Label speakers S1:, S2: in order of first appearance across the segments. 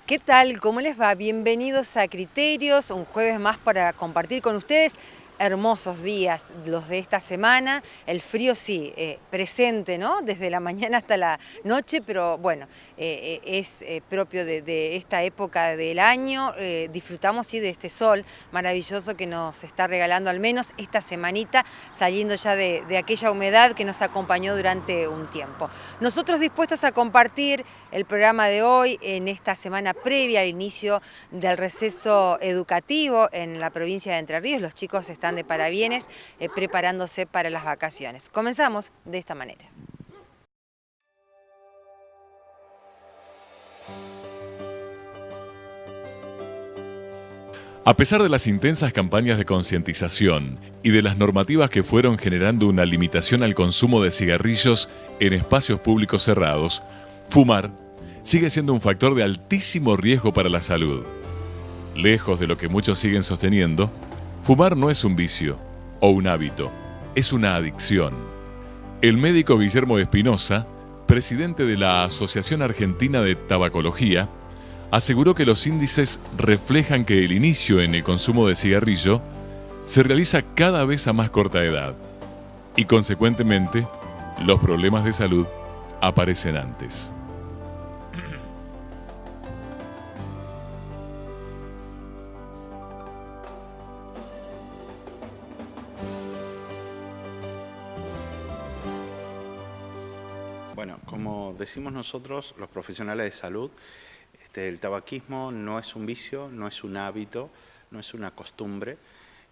S1: ¿Qué tal? ¿Cómo les va? Bienvenidos a Criterios, un jueves más para compartir con ustedes. Hermosos días los de esta semana, el frío sí, presente, ¿no? Desde la mañana hasta la noche, pero bueno, es propio de esta época del año. Disfrutamos sí de este sol maravilloso que nos está regalando al menos esta semanita, saliendo ya de aquella humedad que nos acompañó durante un tiempo. Nosotros dispuestos a compartir el programa de hoy en esta semana previa al inicio del receso educativo en la provincia de Entre Ríos. Los chicos están de parabienes preparándose para las vacaciones. Comenzamos de esta manera.
S2: A pesar de las intensas campañas de concientización y de las normativas que fueron generando una limitación al consumo de cigarrillos en espacios públicos cerrados, fumar sigue siendo un factor de altísimo riesgo para la salud. Lejos de lo que muchos siguen sosteniendo, fumar no es un vicio o un hábito, es una adicción. El médico Guillermo Espinosa, presidente de la Asociación Argentina de Tabacología, aseguró que los índices reflejan que el inicio en el consumo de cigarrillo se realiza cada vez a más corta edad y, consecuentemente, los problemas de salud aparecen antes.
S3: Bueno, como decimos nosotros, los profesionales de salud, el tabaquismo no es un vicio, no es un hábito, no es una costumbre,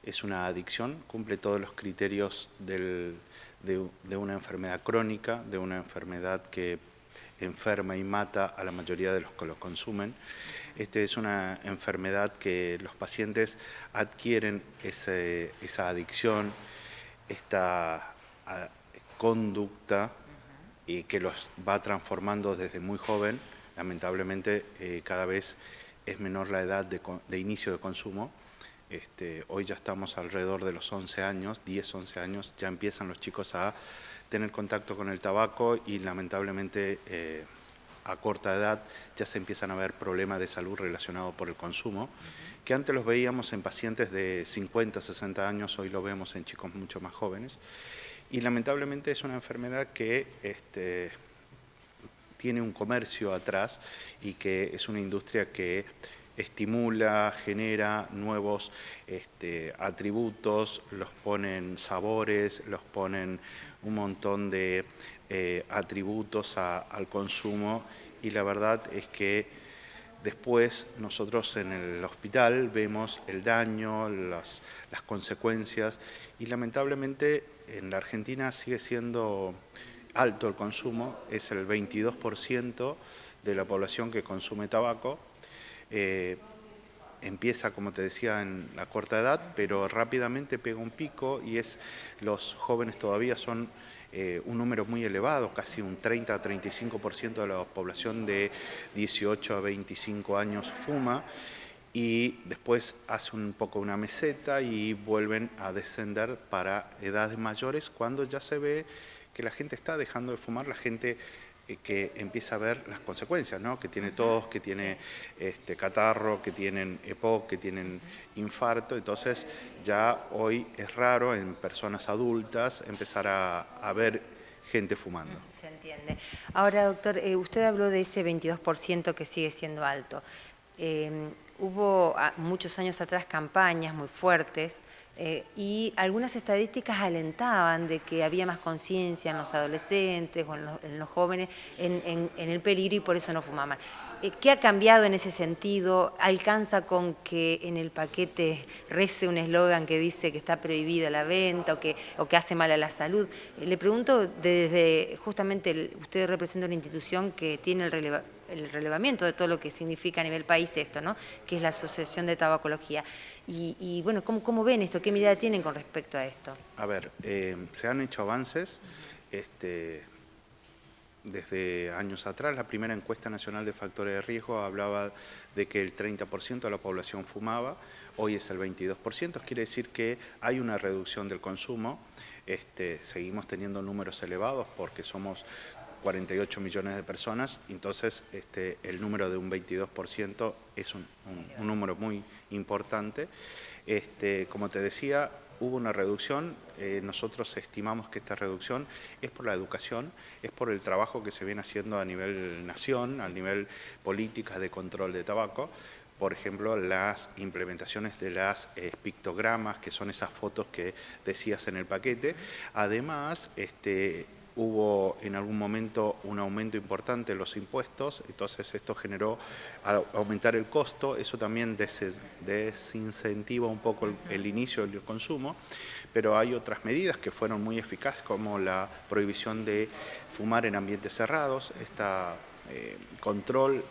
S3: es una adicción, cumple todos los criterios de una enfermedad crónica, de una enfermedad que enferma y mata a la mayoría de los que lo consumen. Es una enfermedad que los pacientes adquieren esa adicción, esta conducta, y que los va transformando desde muy joven. Lamentablemente cada vez es menor la edad de inicio de consumo. Hoy ya estamos alrededor de los 11 años, 10, 11 años, ya empiezan los chicos a tener contacto con el tabaco y lamentablemente a corta edad ya se empiezan a ver problemas de salud relacionados por el consumo, que antes los veíamos en pacientes de 50, 60 años, hoy lo vemos en chicos mucho más jóvenes. Y lamentablemente es una enfermedad que tiene un comercio atrás y que es una industria que estimula, genera nuevos atributos, los ponen sabores, los ponen un montón de atributos al consumo, y la verdad es que después nosotros en el hospital vemos el daño, las consecuencias, y lamentablemente en la Argentina sigue siendo alto el consumo, es el 22% de la población que consume tabaco. Empieza, como te decía, en la corta edad, pero rápidamente pega un pico y los jóvenes todavía son un número muy elevado, casi un 30 a 35% de la población de 18 a 25 años fuma, y después hace un poco una meseta y vuelven a descender para edades mayores, cuando ya se ve que la gente está dejando de fumar, la gente que empieza a ver las consecuencias, ¿no? Que tiene tos, que tiene catarro, que tienen EPOC, que tienen infarto. Entonces ya hoy es raro en personas adultas empezar a ver gente fumando.
S1: Se entiende. Ahora, doctor, usted habló de ese 22% que sigue siendo alto. Hubo muchos años atrás campañas muy fuertes Y algunas estadísticas alentaban de que había más conciencia en los adolescentes o en los jóvenes en el peligro y por eso no fumaban. ¿Qué ha cambiado en ese sentido? ¿Alcanza con que en el paquete rece un eslogan que dice que está prohibida la venta o que hace mal a la salud? Le pregunto desde, justamente, usted representa una institución que tiene el relevamiento de todo lo que significa a nivel país esto, ¿no? Que es la Asociación de Tabacología. Y bueno, ¿cómo ven esto? ¿Qué mirada tienen con respecto a esto?
S3: A ver, se han hecho avances. Desde años atrás, la primera encuesta nacional de factores de riesgo hablaba de que el 30% de la población fumaba, hoy es el 22%, quiere decir que hay una reducción del consumo. Seguimos teniendo números elevados porque somos 48 millones de personas, entonces el número de un 22% es un número muy importante. Como te decía, hubo una reducción, nosotros estimamos que esta reducción es por la educación, es por el trabajo que se viene haciendo a nivel nación, a nivel políticas de control de tabaco. Por ejemplo, las implementaciones de las pictogramas, que son esas fotos que decías en el paquete. Además, hubo en algún momento un aumento importante en los impuestos, entonces esto generó aumentar el costo, eso también desincentiva un poco el inicio del consumo, pero hay otras medidas que fueron muy eficaces, como la prohibición de fumar en ambientes cerrados, control,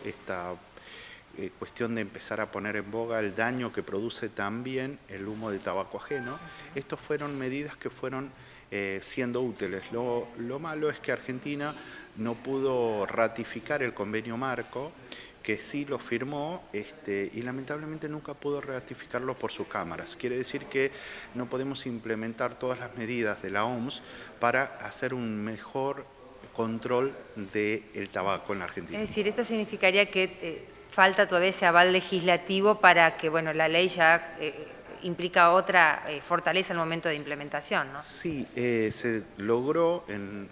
S3: cuestión de empezar a poner en boga el daño que produce también el humo de tabaco ajeno. Estas fueron medidas que fueron siendo útiles. Lo malo es que Argentina no pudo ratificar el convenio marco, que sí lo firmó y lamentablemente nunca pudo ratificarlo por sus cámaras. Quiere decir que no podemos implementar todas las medidas de la OMS para hacer un mejor control del tabaco en la Argentina.
S1: Es decir, esto significaría que falta todavía ese aval legislativo para que, bueno, la ley ya implica otra fortaleza en el momento de implementación, ¿no?
S3: Sí, se logró en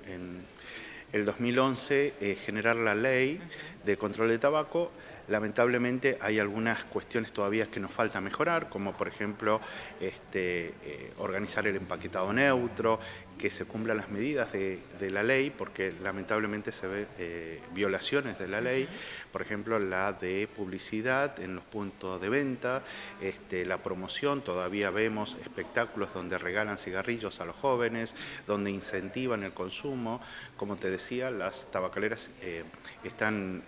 S3: el 2011 generar la ley de control de tabaco. Lamentablemente hay algunas cuestiones todavía que nos falta mejorar, como por ejemplo organizar el empaquetado neutro, que se cumplan las medidas de la ley, porque lamentablemente se ve violaciones de la ley, por ejemplo la de publicidad en los puntos de venta, la promoción, todavía vemos espectáculos donde regalan cigarrillos a los jóvenes, donde incentivan el consumo. Como te decía, las tabacaleras están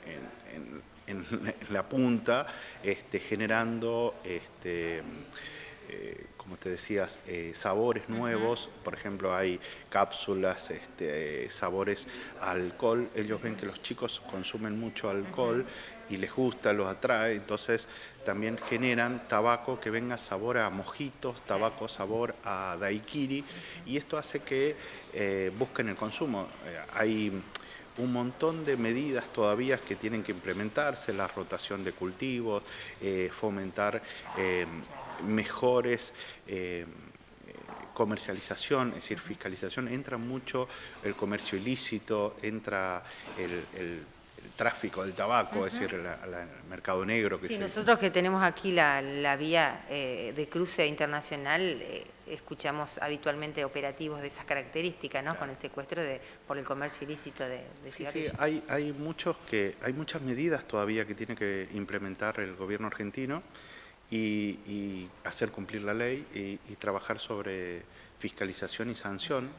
S3: en la punta, generando, como te decías, sabores nuevos. Por ejemplo, hay cápsulas, sabores a alcohol. Ellos ven que los chicos consumen mucho alcohol y les gusta, los atrae, entonces también generan tabaco que venga sabor a mojitos, tabaco sabor a daiquiri, y esto hace que busquen el consumo. Hay un montón de medidas todavía que tienen que implementarse, la rotación de cultivos, fomentar mejores comercialización, es decir, fiscalización. Entra mucho el comercio ilícito, entra el tráfico del tabaco, es decir, el mercado negro.
S1: Sí, nosotros que tenemos aquí la vía de cruce internacional, escuchamos habitualmente operativos de esas características, ¿no? Con el secuestro por el comercio ilícito de cigarrillos.
S3: Sí, hay muchas medidas todavía que tiene que implementar el gobierno argentino y hacer cumplir la ley y trabajar sobre fiscalización y sanción.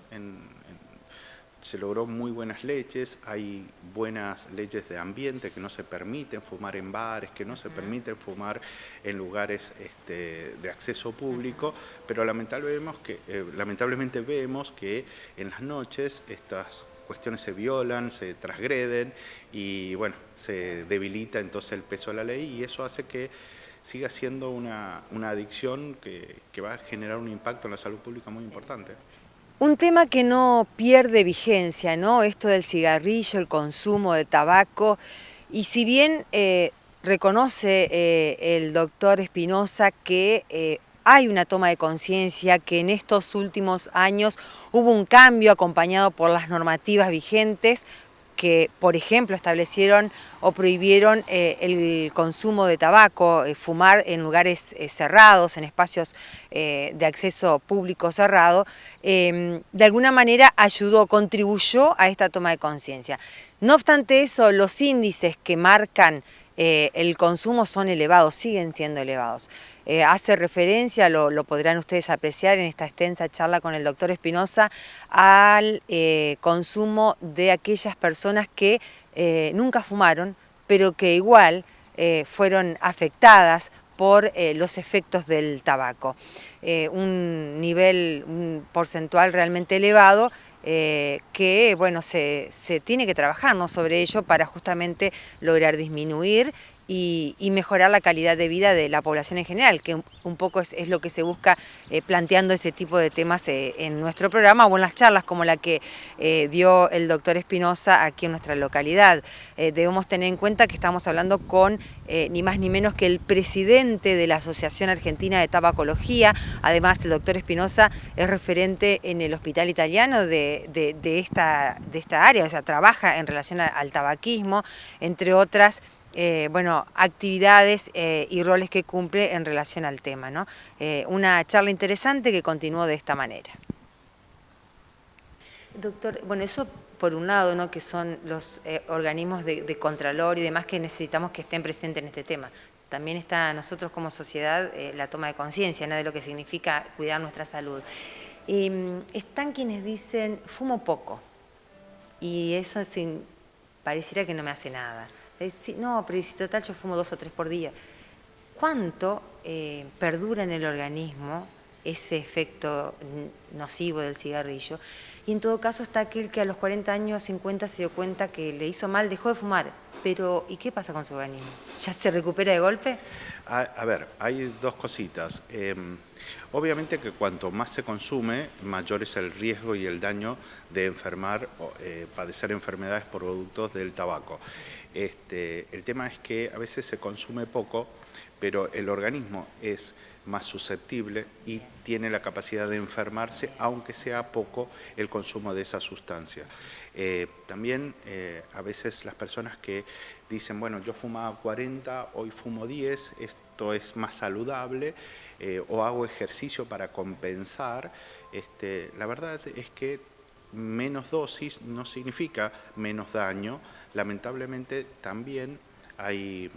S3: Se logró muy buenas leyes, hay buenas leyes de ambiente, que no se permiten fumar en bares, que no se permiten fumar en lugares de acceso público, pero lamentablemente vemos que en las noches estas cuestiones se violan, se transgreden y bueno, se debilita entonces el peso de la ley, y eso hace que siga siendo una adicción que va a generar un impacto en la salud pública muy importante.
S1: Un tema que no pierde vigencia, ¿no? Esto del cigarrillo, el consumo de tabaco. Y si bien reconoce el doctor Espinosa que hay una toma de conciencia, que en estos últimos años hubo un cambio acompañado por las normativas vigentes, que, por ejemplo, establecieron o prohibieron el consumo de tabaco, fumar en lugares cerrados, en espacios de acceso público cerrado, de alguna manera ayudó, contribuyó a esta toma de conciencia. No obstante eso, los índices que marcan el consumo son elevados, siguen siendo elevados. Hace referencia, lo podrán ustedes apreciar en esta extensa charla con el doctor Espinosa, al consumo de aquellas personas que nunca fumaron, pero que igual fueron afectadas por los efectos del tabaco. Un porcentual realmente elevado que bueno, se tiene que trabajar, ¿no?, sobre ello para justamente lograr disminuir y mejorar la calidad de vida de la población en general, que un poco es lo que se busca planteando este tipo de temas en nuestro programa o en las charlas como la que dio el doctor Espinosa aquí en nuestra localidad. Debemos tener en cuenta que estamos hablando con ni más ni menos que el presidente de la Asociación Argentina de Tabacología. Además, el doctor Espinosa es referente en el Hospital Italiano de esta área, o sea, trabaja en relación al tabaquismo, entre otras bueno, actividades y roles que cumple en relación al tema, ¿no? Una charla interesante que continuó de esta manera. Doctor, bueno, eso por un lado, ¿no?, que son los organismos de contralor y demás que necesitamos que estén presentes en este tema. También está nosotros como sociedad la toma de conciencia, ¿no?, de lo que significa cuidar nuestra salud. Están quienes dicen, fumo poco, y eso pareciera que no me hace nada. No, pero si total yo fumo 2 o 3 por día. ¿Cuánto perdura en el organismo ese efecto nocivo del cigarrillo? Y en todo caso está aquel que a los 40 años, 50 se dio cuenta que le hizo mal, dejó de fumar. Pero, ¿y qué pasa con su organismo? ¿Ya se recupera de golpe?
S3: A ver, hay dos cositas. Obviamente que cuanto más se consume, mayor es el riesgo y el daño de enfermar o padecer enfermedades por productos del tabaco. El tema es que a veces se consume poco, pero el organismo es más susceptible y tiene la capacidad de enfermarse, aunque sea poco el consumo de esa sustancia. También a veces las personas que dicen, bueno, yo fumaba 40, hoy fumo 10, esto es más saludable, o hago ejercicio para compensar, la verdad es que menos dosis no significa menos daño. Lamentablemente también hay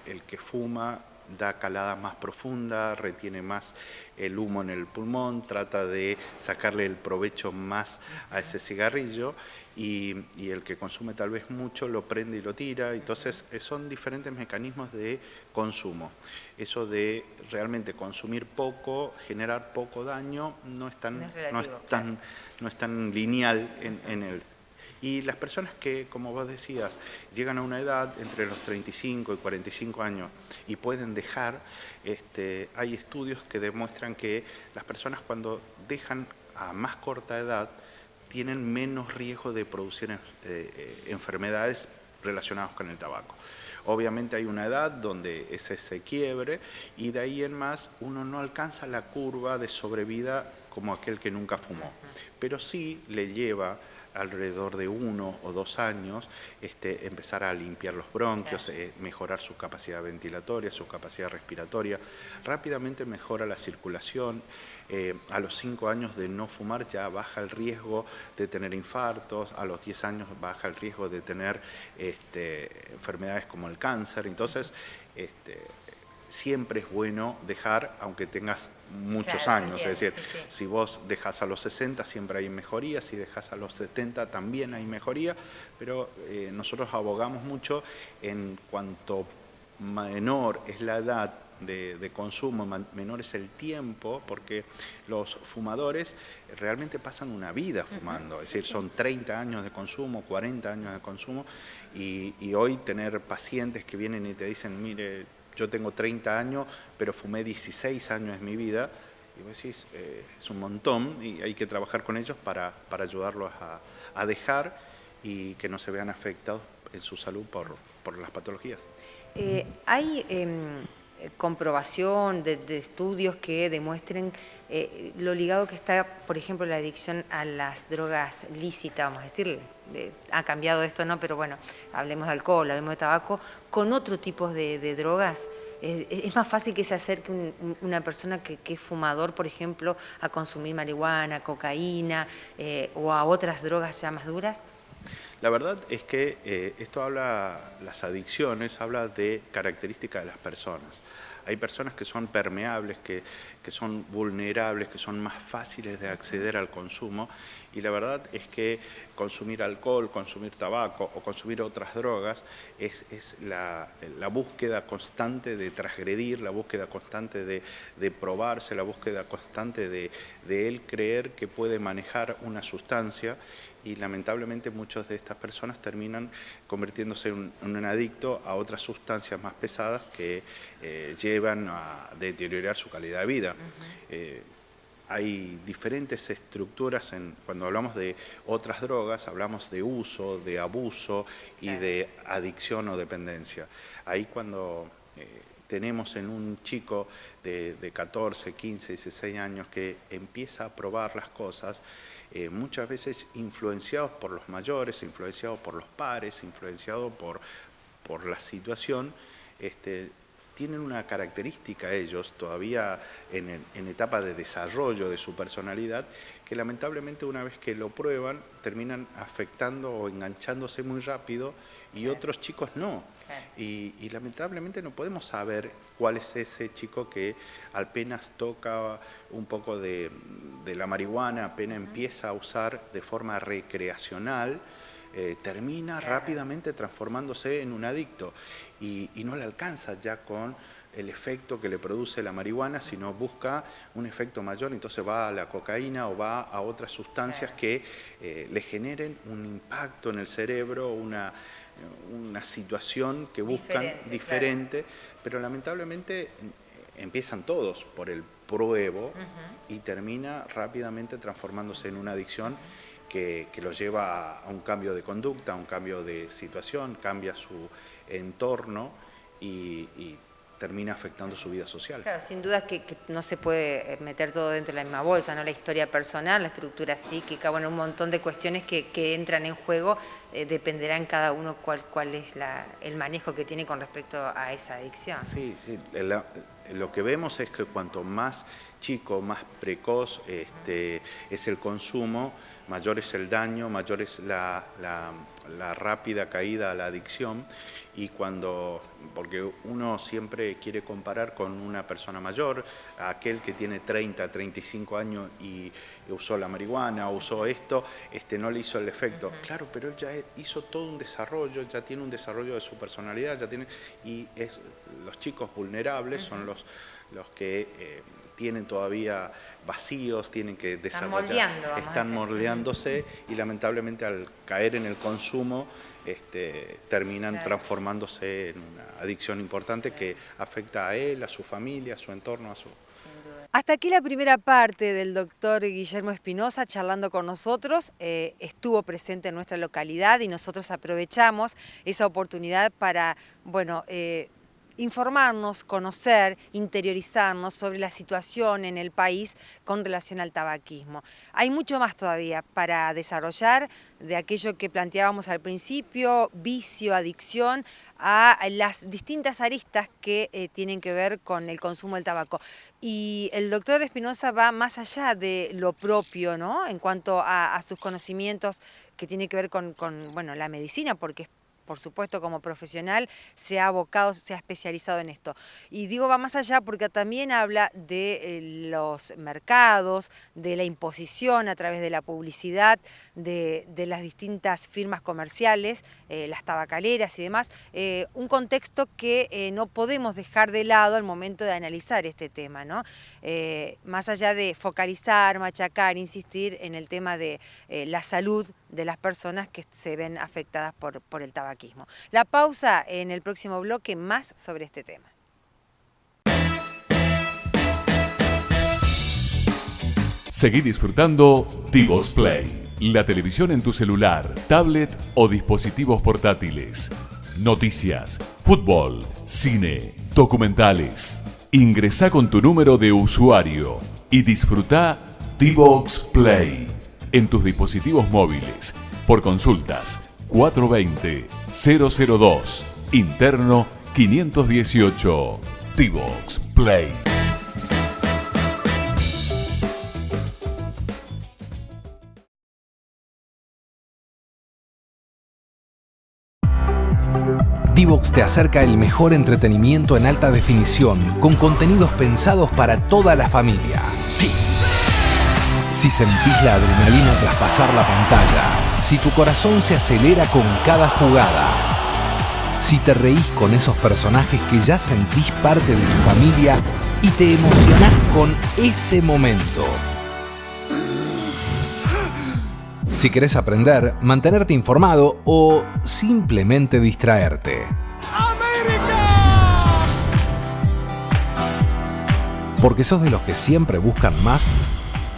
S3: el que fuma da caladas más profundas, retiene más el humo en el pulmón, trata de sacarle el provecho más a ese cigarrillo y el que consume tal vez mucho lo prende y lo tira. Entonces son diferentes mecanismos de consumo. Eso de realmente consumir poco, generar poco daño, no es tan lineal en el... Y las personas que, como vos decías, llegan a una edad entre los 35 y 45 años y pueden dejar, hay estudios que demuestran que las personas cuando dejan a más corta edad tienen menos riesgo de producir enfermedades relacionadas con el tabaco. Obviamente hay una edad donde es ese quiebre y de ahí en más uno no alcanza la curva de sobrevida como aquel que nunca fumó, pero sí le lleva alrededor de 1 o 2 años empezar a limpiar los bronquios, mejorar su capacidad ventilatoria, su capacidad respiratoria, rápidamente mejora la circulación. A los 5 años de no fumar ya baja el riesgo de tener infartos, a los 10 años baja el riesgo de tener enfermedades como el cáncer. Entonces, siempre es bueno dejar, aunque tengas muchos años, es decir, si vos dejas a los 60 siempre hay mejoría, si dejas a los 70 también hay mejoría, pero nosotros abogamos mucho en cuanto menor es la edad de consumo, menor es el tiempo, porque los fumadores realmente pasan una vida fumando, es decir, son 30 años de consumo, 40 años de consumo, y hoy tener pacientes que vienen y te dicen, mire, yo tengo 30 años, pero fumé 16 años de mi vida, y vos decís, es un montón, y hay que trabajar con ellos para ayudarlos a dejar y que no se vean afectados en su salud por las patologías.
S1: Hay comprobación de estudios que demuestren lo ligado que está, por ejemplo, la adicción a las drogas lícitas, vamos a decirle? Ha cambiado esto, ¿no? Pero bueno, hablemos de alcohol, hablemos de tabaco, con otro tipo de drogas. ¿Es más fácil que se acerque una persona que es fumador, por ejemplo, a consumir marihuana, cocaína o a otras drogas ya más duras?
S3: La verdad es que las adicciones habla de características de las personas. Hay personas que son permeables, que son vulnerables, que son más fáciles de acceder al consumo, y la verdad es que consumir alcohol, consumir tabaco o consumir otras drogas es la búsqueda constante de transgredir, la búsqueda constante de probarse, la búsqueda constante de él creer que puede manejar una sustancia, y lamentablemente muchas de estas personas terminan convirtiéndose en un adicto a otras sustancias más pesadas que llevan a deteriorar su calidad de vida. Hay diferentes estructuras, cuando hablamos de otras drogas, hablamos de uso, de abuso y de adicción o dependencia. Ahí cuando tenemos en un chico de 14, 15, 16 años que empieza a probar las cosas, muchas veces influenciados por los mayores, influenciados por los pares, influenciados por la situación, tienen una característica ellos todavía en etapa de desarrollo de su personalidad, que lamentablemente una vez que lo prueban terminan afectando o enganchándose muy rápido, y otros chicos no. Y lamentablemente no podemos saber cuál es ese chico que apenas toca un poco de la marihuana, apenas empieza a usar de forma recreacional, termina rápidamente transformándose en un adicto, y no le alcanza ya con el efecto que le produce la marihuana, sino busca un efecto mayor, entonces va a la cocaína o va a otras sustancias que le generen un impacto en el cerebro, una situación que buscan diferente, pero lamentablemente empiezan todos por el pruebo y termina rápidamente transformándose en una adicción que lo lleva a un cambio de conducta, a un cambio de situación, cambia su entorno y termina afectando su vida social.
S1: Claro, sin duda que no se puede meter todo dentro de la misma bolsa, ¿no? La historia personal, la estructura psíquica, bueno, un montón de cuestiones que entran en juego, dependerá en cada uno cuál es el manejo que tiene con respecto a esa adicción.
S3: Sí, sí. Lo que vemos es que cuanto más chico, más precoz es el consumo, mayor es el daño, mayor es la rápida caída a la adicción, y porque uno siempre quiere comparar con una persona mayor, a aquel que tiene 30, 35 años y usó la marihuana, usó esto, no le hizo el efecto. Claro, pero él ya hizo todo un desarrollo, ya tiene un desarrollo de su personalidad, y los chicos vulnerables son los que tienen todavía vacíos, tienen que desarrollar, están moldeándose, y lamentablemente al caer en el consumo terminan transformándose en una adicción importante que afecta a él, a su familia, a su entorno, a su...
S1: Hasta aquí la primera parte del doctor Guillermo Espinosa charlando con nosotros. Estuvo presente en nuestra localidad y nosotros aprovechamos esa oportunidad para, bueno, informarnos, conocer, interiorizarnos sobre la situación en el país con relación al tabaquismo. Hay mucho más todavía para desarrollar de aquello que planteábamos al principio, vicio, adicción, a las distintas aristas que tienen que ver con el consumo del tabaco. Y el doctor Espinosa va más allá de lo propio, ¿no? En cuanto a sus conocimientos que tienen que ver con bueno, la medicina, porque por supuesto, como profesional, se ha abocado, se ha especializado en esto. Y digo, va más allá porque también habla de los mercados, de la imposición a través de la publicidad, de las distintas firmas comerciales, las tabacaleras y demás. Un contexto que no podemos dejar de lado al momento de analizar este tema, ¿no? Más allá de focalizar, machacar, insistir en el tema de la salud de las personas que se ven afectadas por el tabaquismo. La pausa, en el próximo bloque, más sobre este tema.
S2: Seguí disfrutando Divox Play, la televisión en tu celular, tablet o dispositivos portátiles. Noticias, fútbol, cine, documentales. Ingresá con tu número de usuario y disfrutá Divox Play en tus dispositivos móviles por consultas 420-002, interno 518. Divox Play.
S4: Divox te acerca el mejor entretenimiento en alta definición, con contenidos pensados para toda la familia. Sí. Si sentís la adrenalina tras pasar la pantalla, si tu corazón se acelera con cada jugada, si te reís con esos personajes que ya sentís parte de tu familia y te emocionás con ese momento. Si querés aprender, mantenerte informado o simplemente distraerte. ¡América! Porque sos de los que siempre buscan más,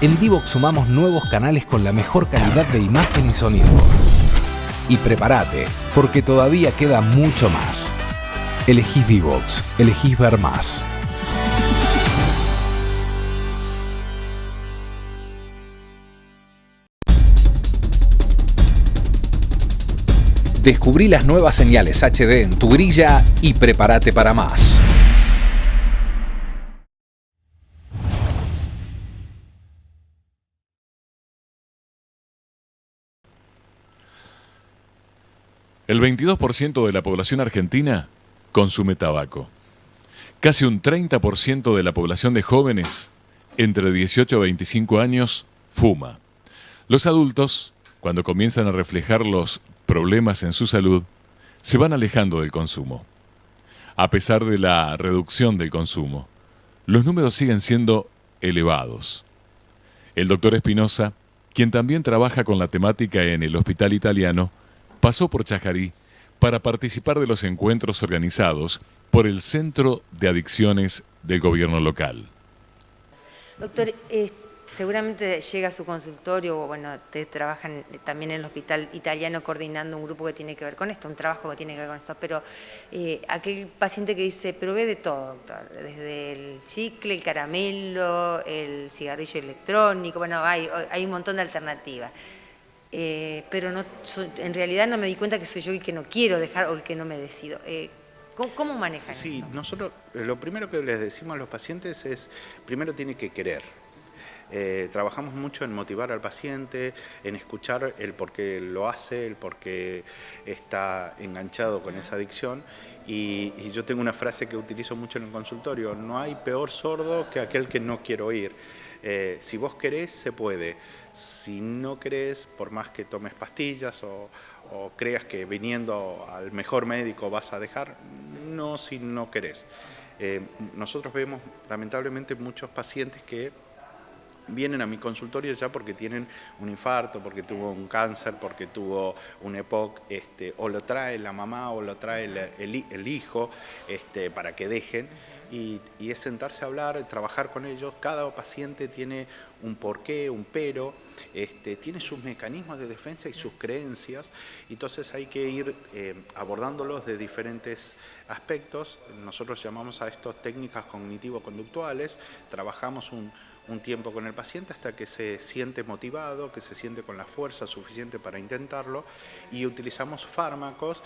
S4: en Divox sumamos nuevos canales con la mejor calidad de imagen y sonido. Y prepárate, porque todavía queda mucho más. Elegís Divox, elegís ver más. Descubrí las nuevas señales HD en tu grilla y prepárate para más.
S2: El 22% de la población argentina consume tabaco. Casi un 30% de la población de jóvenes entre 18 a 25 años fuma. Los adultos, cuando comienzan a reflejar los problemas en su salud, se van alejando del consumo. A pesar de la reducción del consumo, los números siguen siendo elevados. El doctor Espinosa, quien también trabaja con la temática en el Hospital Italiano, pasó por Chajarí para participar de los encuentros organizados por el Centro de Adicciones del Gobierno local.
S1: Doctor, seguramente llega a su consultorio, o bueno, ustedes trabajan también en el Hospital Italiano coordinando un grupo que tiene que ver con esto, un trabajo que tiene que ver con esto, pero aquel paciente que dice, probé de todo, doctor, desde el chicle, el caramelo, el cigarrillo electrónico, bueno, hay un montón de alternativas. Pero no, en realidad no me di cuenta que soy yo el que no quiero dejar o el que no me decido. ¿Cómo manejan eso?
S3: Sí, nosotros lo primero que les decimos a los pacientes es, primero tiene que querer. Trabajamos mucho en motivar al paciente, en escuchar el por qué lo hace, el por qué está enganchado con esa adicción. Y yo tengo una frase que utilizo mucho en el consultorio: no hay peor sordo que aquel que no quiere oír. Si vos querés, se puede. Si no querés, por más que tomes pastillas o creas que viniendo al mejor médico vas a dejar, no, si no querés. Nosotros vemos lamentablemente muchos pacientes que vienen a mi consultorio ya porque tienen un infarto, porque tuvo un cáncer, porque tuvo un EPOC, o lo trae la mamá o lo trae el hijo para que dejen. Y es sentarse a hablar, trabajar con ellos. Cada paciente tiene un porqué, un pero, tiene sus mecanismos de defensa y sus creencias. Entonces hay que ir abordándolos de diferentes aspectos. Nosotros llamamos a esto técnicas cognitivo-conductuales. Trabajamos un tiempo con el paciente hasta que se siente motivado, que se siente con la fuerza suficiente para intentarlo, y utilizamos fármacos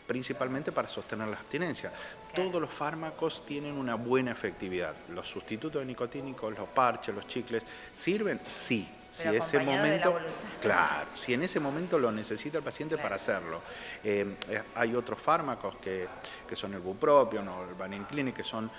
S3: principalmente para sostener la abstinencia. Todos los fármacos tienen una buena efectividad. Los sustitutos nicotínicos, los parches, los chicles, ¿sirven? Sí. Si ese momento, claro, si en ese momento lo necesita el paciente para hacerlo. Hay otros fármacos que son el bupropion o el varenicline, que son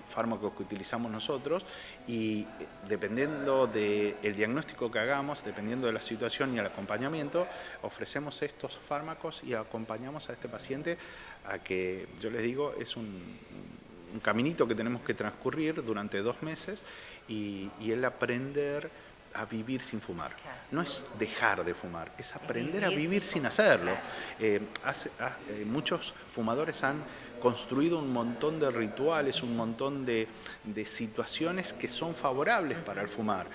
S3: fármacos que utilizamos nosotros, y dependiendo del diagnóstico que hagamos, dependiendo de la situación y el acompañamiento, ofrecemos estos fármacos y acompañamos a este paciente a que, yo les digo, es un caminito que tenemos que transcurrir durante 2 meses y el aprender a vivir sin fumar. No es dejar de fumar, es aprender a vivir sin hacerlo. Muchos fumadores han construido un montón de rituales, un montón de situaciones que son favorables para el fumar.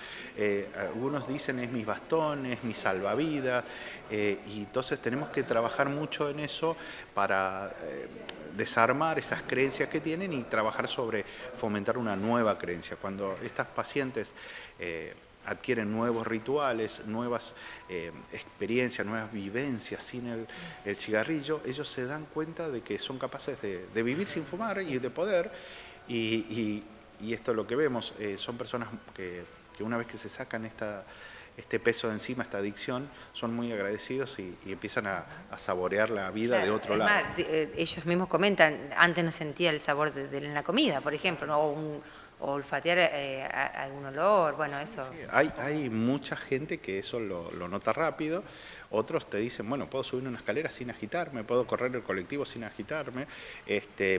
S3: Algunos dicen es mis bastones, mi salvavidas, y entonces tenemos que trabajar mucho en eso para desarmar esas creencias que tienen y trabajar sobre fomentar una nueva creencia. Cuando estas pacientes adquieren nuevos rituales, nuevas experiencias, nuevas vivencias sin el cigarrillo, ellos se dan cuenta de que son capaces de vivir sin fumar y de poder, y esto es lo que vemos, son personas que una vez que se sacan este peso de encima, esta adicción, son muy agradecidos y empiezan a saborear la vida de otro lado.
S1: Más, ellos mismos comentan, antes no sentía el sabor en la comida, por ejemplo, ¿no? O olfatear algún olor, bueno, eso.
S3: Sí. Hay mucha gente que eso lo nota rápido, otros te dicen, bueno, puedo subir una escalera sin agitarme, puedo correr el colectivo sin agitarme,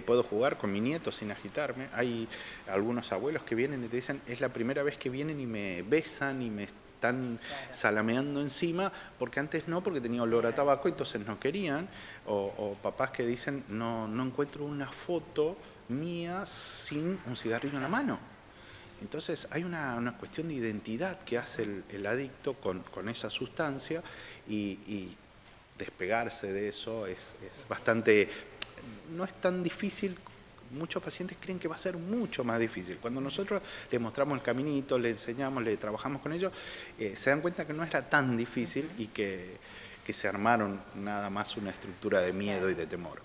S3: puedo jugar con mi nieto sin agitarme. Hay algunos abuelos que vienen y te dicen, es la primera vez que vienen y me besan y me están salameando encima, porque antes no, porque tenía olor a tabaco, entonces no querían, o papás que dicen, no encuentro una foto mía sin un cigarrillo en la mano. Entonces hay una cuestión de identidad que hace el adicto con esa sustancia, y despegarse de eso es bastante, no es tan difícil. Muchos pacientes creen que va a ser mucho más difícil. Cuando nosotros les mostramos el caminito, le enseñamos, le trabajamos con ellos, se dan cuenta que no era tan difícil y que se armaron nada más una estructura de miedo y de temor.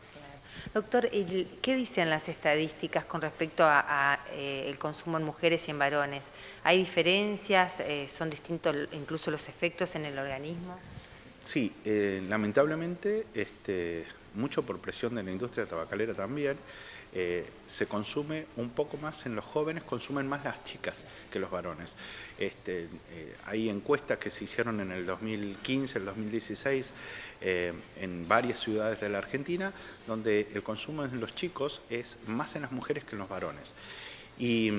S1: Doctor, ¿qué dicen las estadísticas con respecto a el consumo en mujeres y en varones? ¿Hay diferencias? ¿Son distintos incluso los efectos en el organismo?
S3: Sí, lamentablemente, mucho por presión de la industria tabacalera también, se consume un poco más en los jóvenes, consumen más las chicas que los varones. Hay encuestas que se hicieron en el 2015, el 2016, en varias ciudades de la Argentina, donde el consumo en los chicos es más en las mujeres que en los varones. Y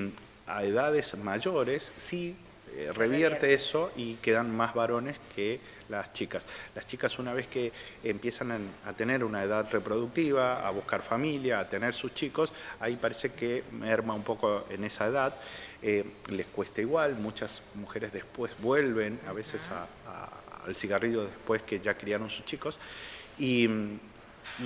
S3: a edades mayores sí revierte eso y quedan más varones que las chicas. Las chicas, una vez que empiezan a tener una edad reproductiva, a buscar familia, a tener sus chicos, ahí parece que merma un poco en esa edad, les cuesta igual, muchas mujeres después vuelven a veces al cigarrillo después que ya criaron sus chicos, y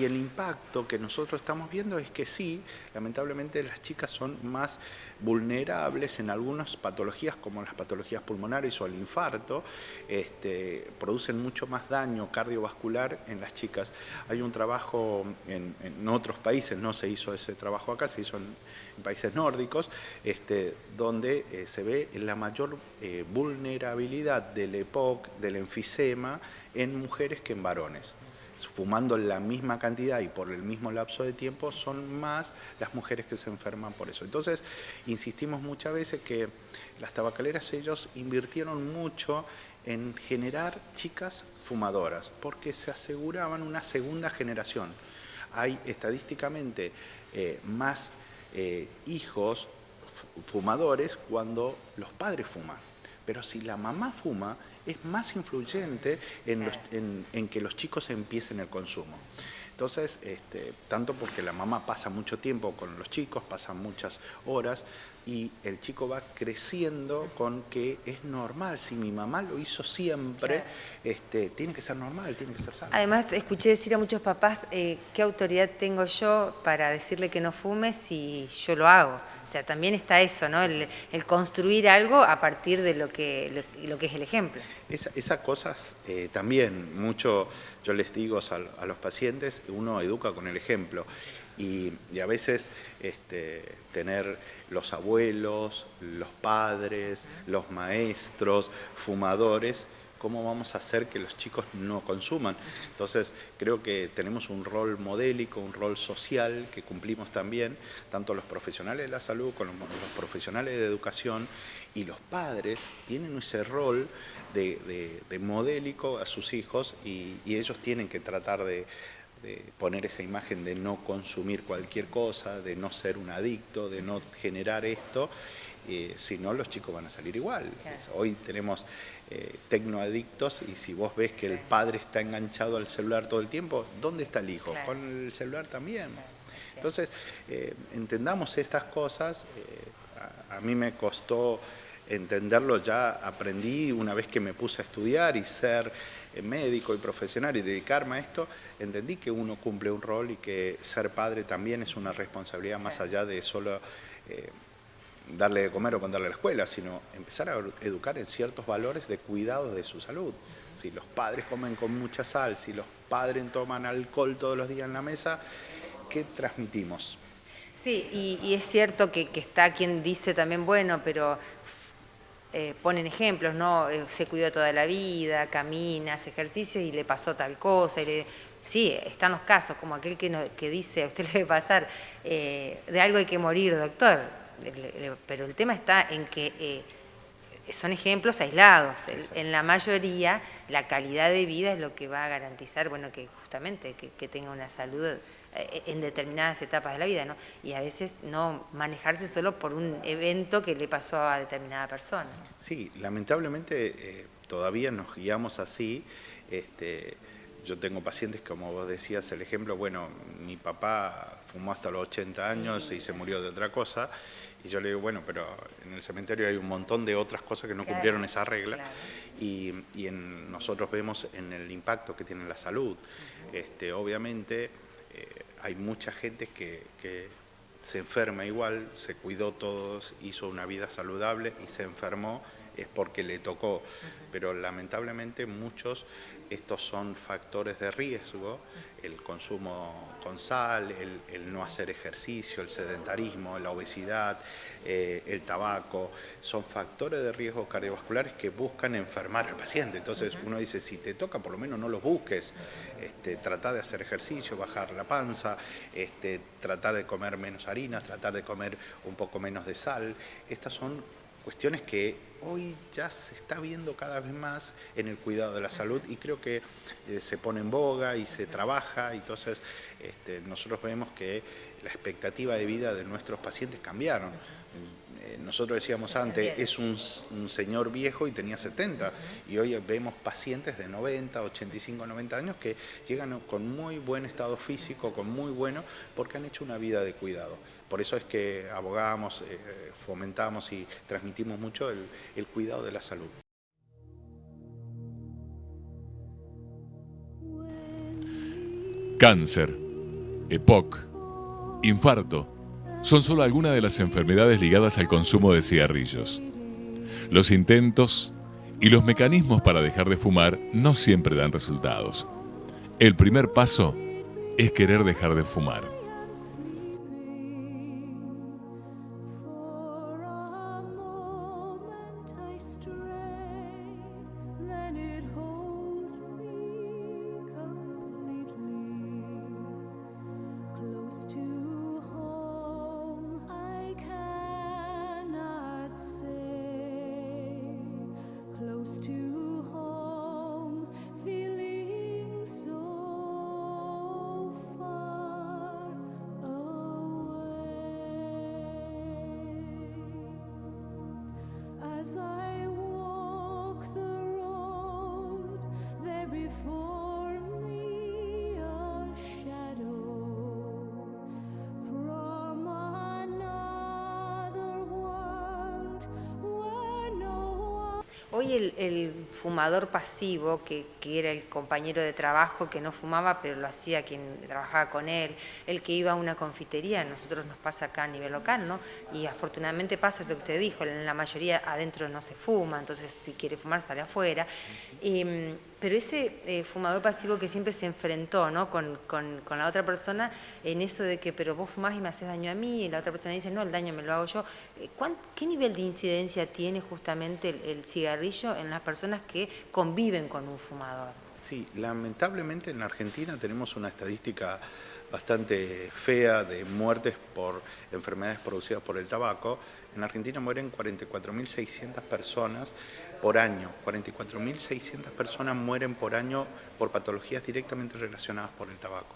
S3: el impacto que nosotros estamos viendo es que sí, lamentablemente las chicas son más vulnerables en algunas patologías, como las patologías pulmonares o el infarto, producen mucho más daño cardiovascular en las chicas. Hay un trabajo en otros países, no se hizo ese trabajo acá, se hizo en países nórdicos, donde se ve la mayor vulnerabilidad del EPOC, del enfisema, en mujeres que en varones. Fumando la misma cantidad y por el mismo lapso de tiempo, son más las mujeres que se enferman por eso. Entonces, insistimos muchas veces que las tabacaleras, ellos invirtieron mucho en generar chicas fumadoras, porque se aseguraban una segunda generación. Hay estadísticamente más hijos fumadores cuando los padres fuman. Pero si la mamá fuma, es más influyente en que los chicos empiecen el consumo. Entonces, tanto porque la mamá pasa mucho tiempo con los chicos, pasa muchas horas, y el chico va creciendo con que es normal. Si mi mamá lo hizo siempre, tiene que ser normal, tiene que ser sano.
S1: Además, escuché decir a muchos papás, ¿qué autoridad tengo yo para decirle que no fume si yo lo hago? O sea, también está eso, ¿no? El construir algo a partir de lo que es el ejemplo.
S3: Esas cosas también, mucho yo les digo a los pacientes, uno educa con el ejemplo, y a veces tener los abuelos, los padres, los maestros, fumadores, ¿cómo vamos a hacer que los chicos no consuman? Entonces, creo que tenemos un rol modélico, un rol social que cumplimos también, tanto los profesionales de la salud como los profesionales de educación, y los padres tienen ese rol de modélico a sus hijos, y ellos tienen que tratar de poner esa imagen de no consumir cualquier cosa, de no ser un adicto, de no generar esto, si no los chicos van a salir igual. Claro. Hoy tenemos tecnoadictos, y si vos ves que el padre está enganchado al celular todo el tiempo, ¿dónde está el hijo? Claro. Con el celular también. Claro. Entonces, entendamos estas cosas. A mí me costó entenderlo ya aprendí una vez que me puse a estudiar y ser médico y profesional y dedicarme a esto, entendí que uno cumple un rol y que ser padre también es una responsabilidad más allá de solo darle de comer o mandarle a la escuela, sino empezar a educar en ciertos valores de cuidado de su salud. Si los padres comen con mucha sal, si los padres toman alcohol todos los días en la mesa, ¿qué transmitimos?
S1: Sí, y es cierto que está quien dice también, bueno, pero ponen ejemplos, ¿no? Se cuidó toda la vida, camina, hace ejercicio y le pasó tal cosa. Sí, están los casos, como aquel que dice, a usted le debe pasar, de algo hay que morir, doctor. Pero el tema está en que son ejemplos aislados. En la mayoría, la calidad de vida es lo que va a garantizar, bueno, que justamente que tenga una salud en determinadas etapas de la vida, ¿no? Y a veces no manejarse solo por un evento que le pasó a determinada persona.
S3: Sí, lamentablemente todavía nos guiamos así. Yo tengo pacientes, como vos decías, el ejemplo, bueno, mi papá fumó hasta los 80 años y se murió de otra cosa, y yo le digo, bueno, pero en el cementerio hay un montón de otras cosas que no cumplieron esa regla, y nosotros vemos en el impacto que tiene en la salud. Obviamente hay mucha gente que se enferma igual, se cuidó todos, hizo una vida saludable y se enfermó, es porque le tocó, pero lamentablemente muchos, estos son factores de riesgo, el consumo con sal, el no hacer ejercicio, el sedentarismo, la obesidad, el tabaco, son factores de riesgo cardiovasculares que buscan enfermar al paciente. Entonces uno dice, si te toca, por lo menos no los busques, trata de hacer ejercicio, bajar la panza, tratar de comer menos harinas, tratar de comer un poco menos de sal. Estas son cuestiones que hoy ya se está viendo cada vez más en el cuidado de la salud y creo que se pone en boga y se trabaja, y entonces nosotros vemos que la expectativa de vida de nuestros pacientes cambiaron. Nosotros decíamos antes, es un señor viejo y tenía 70, y hoy vemos pacientes de 90, 85, 90 años que llegan con muy buen estado físico, con muy bueno, porque han hecho una vida de cuidado. Por eso es que abogamos, fomentamos y transmitimos mucho el cuidado de la salud.
S2: Cáncer, EPOC, infarto, son solo algunas de las enfermedades ligadas al consumo de cigarrillos. Los intentos y los mecanismos para dejar de fumar no siempre dan resultados. El primer paso es querer dejar de fumar.
S1: Hoy el fumador pasivo, que era el compañero de trabajo que no fumaba, pero lo hacía quien trabajaba con él, el que iba a una confitería, a nosotros nos pasa acá a nivel local, ¿no? Y afortunadamente pasa eso que usted dijo, en la mayoría adentro no se fuma, entonces si quiere fumar sale afuera. Pero ese fumador pasivo que siempre se enfrentó, ¿no? con la otra persona en eso de que, pero vos fumás y me haces daño a mí, y la otra persona dice, no, el daño me lo hago yo. ¿Qué nivel de incidencia tiene justamente el cigarrillo en las personas que conviven con un fumador?
S3: Sí, lamentablemente en Argentina tenemos una estadística bastante fea de muertes por enfermedades producidas por el tabaco. En Argentina mueren 44.600 personas por año. 44.600 personas mueren por año por patologías directamente relacionadas por el tabaco.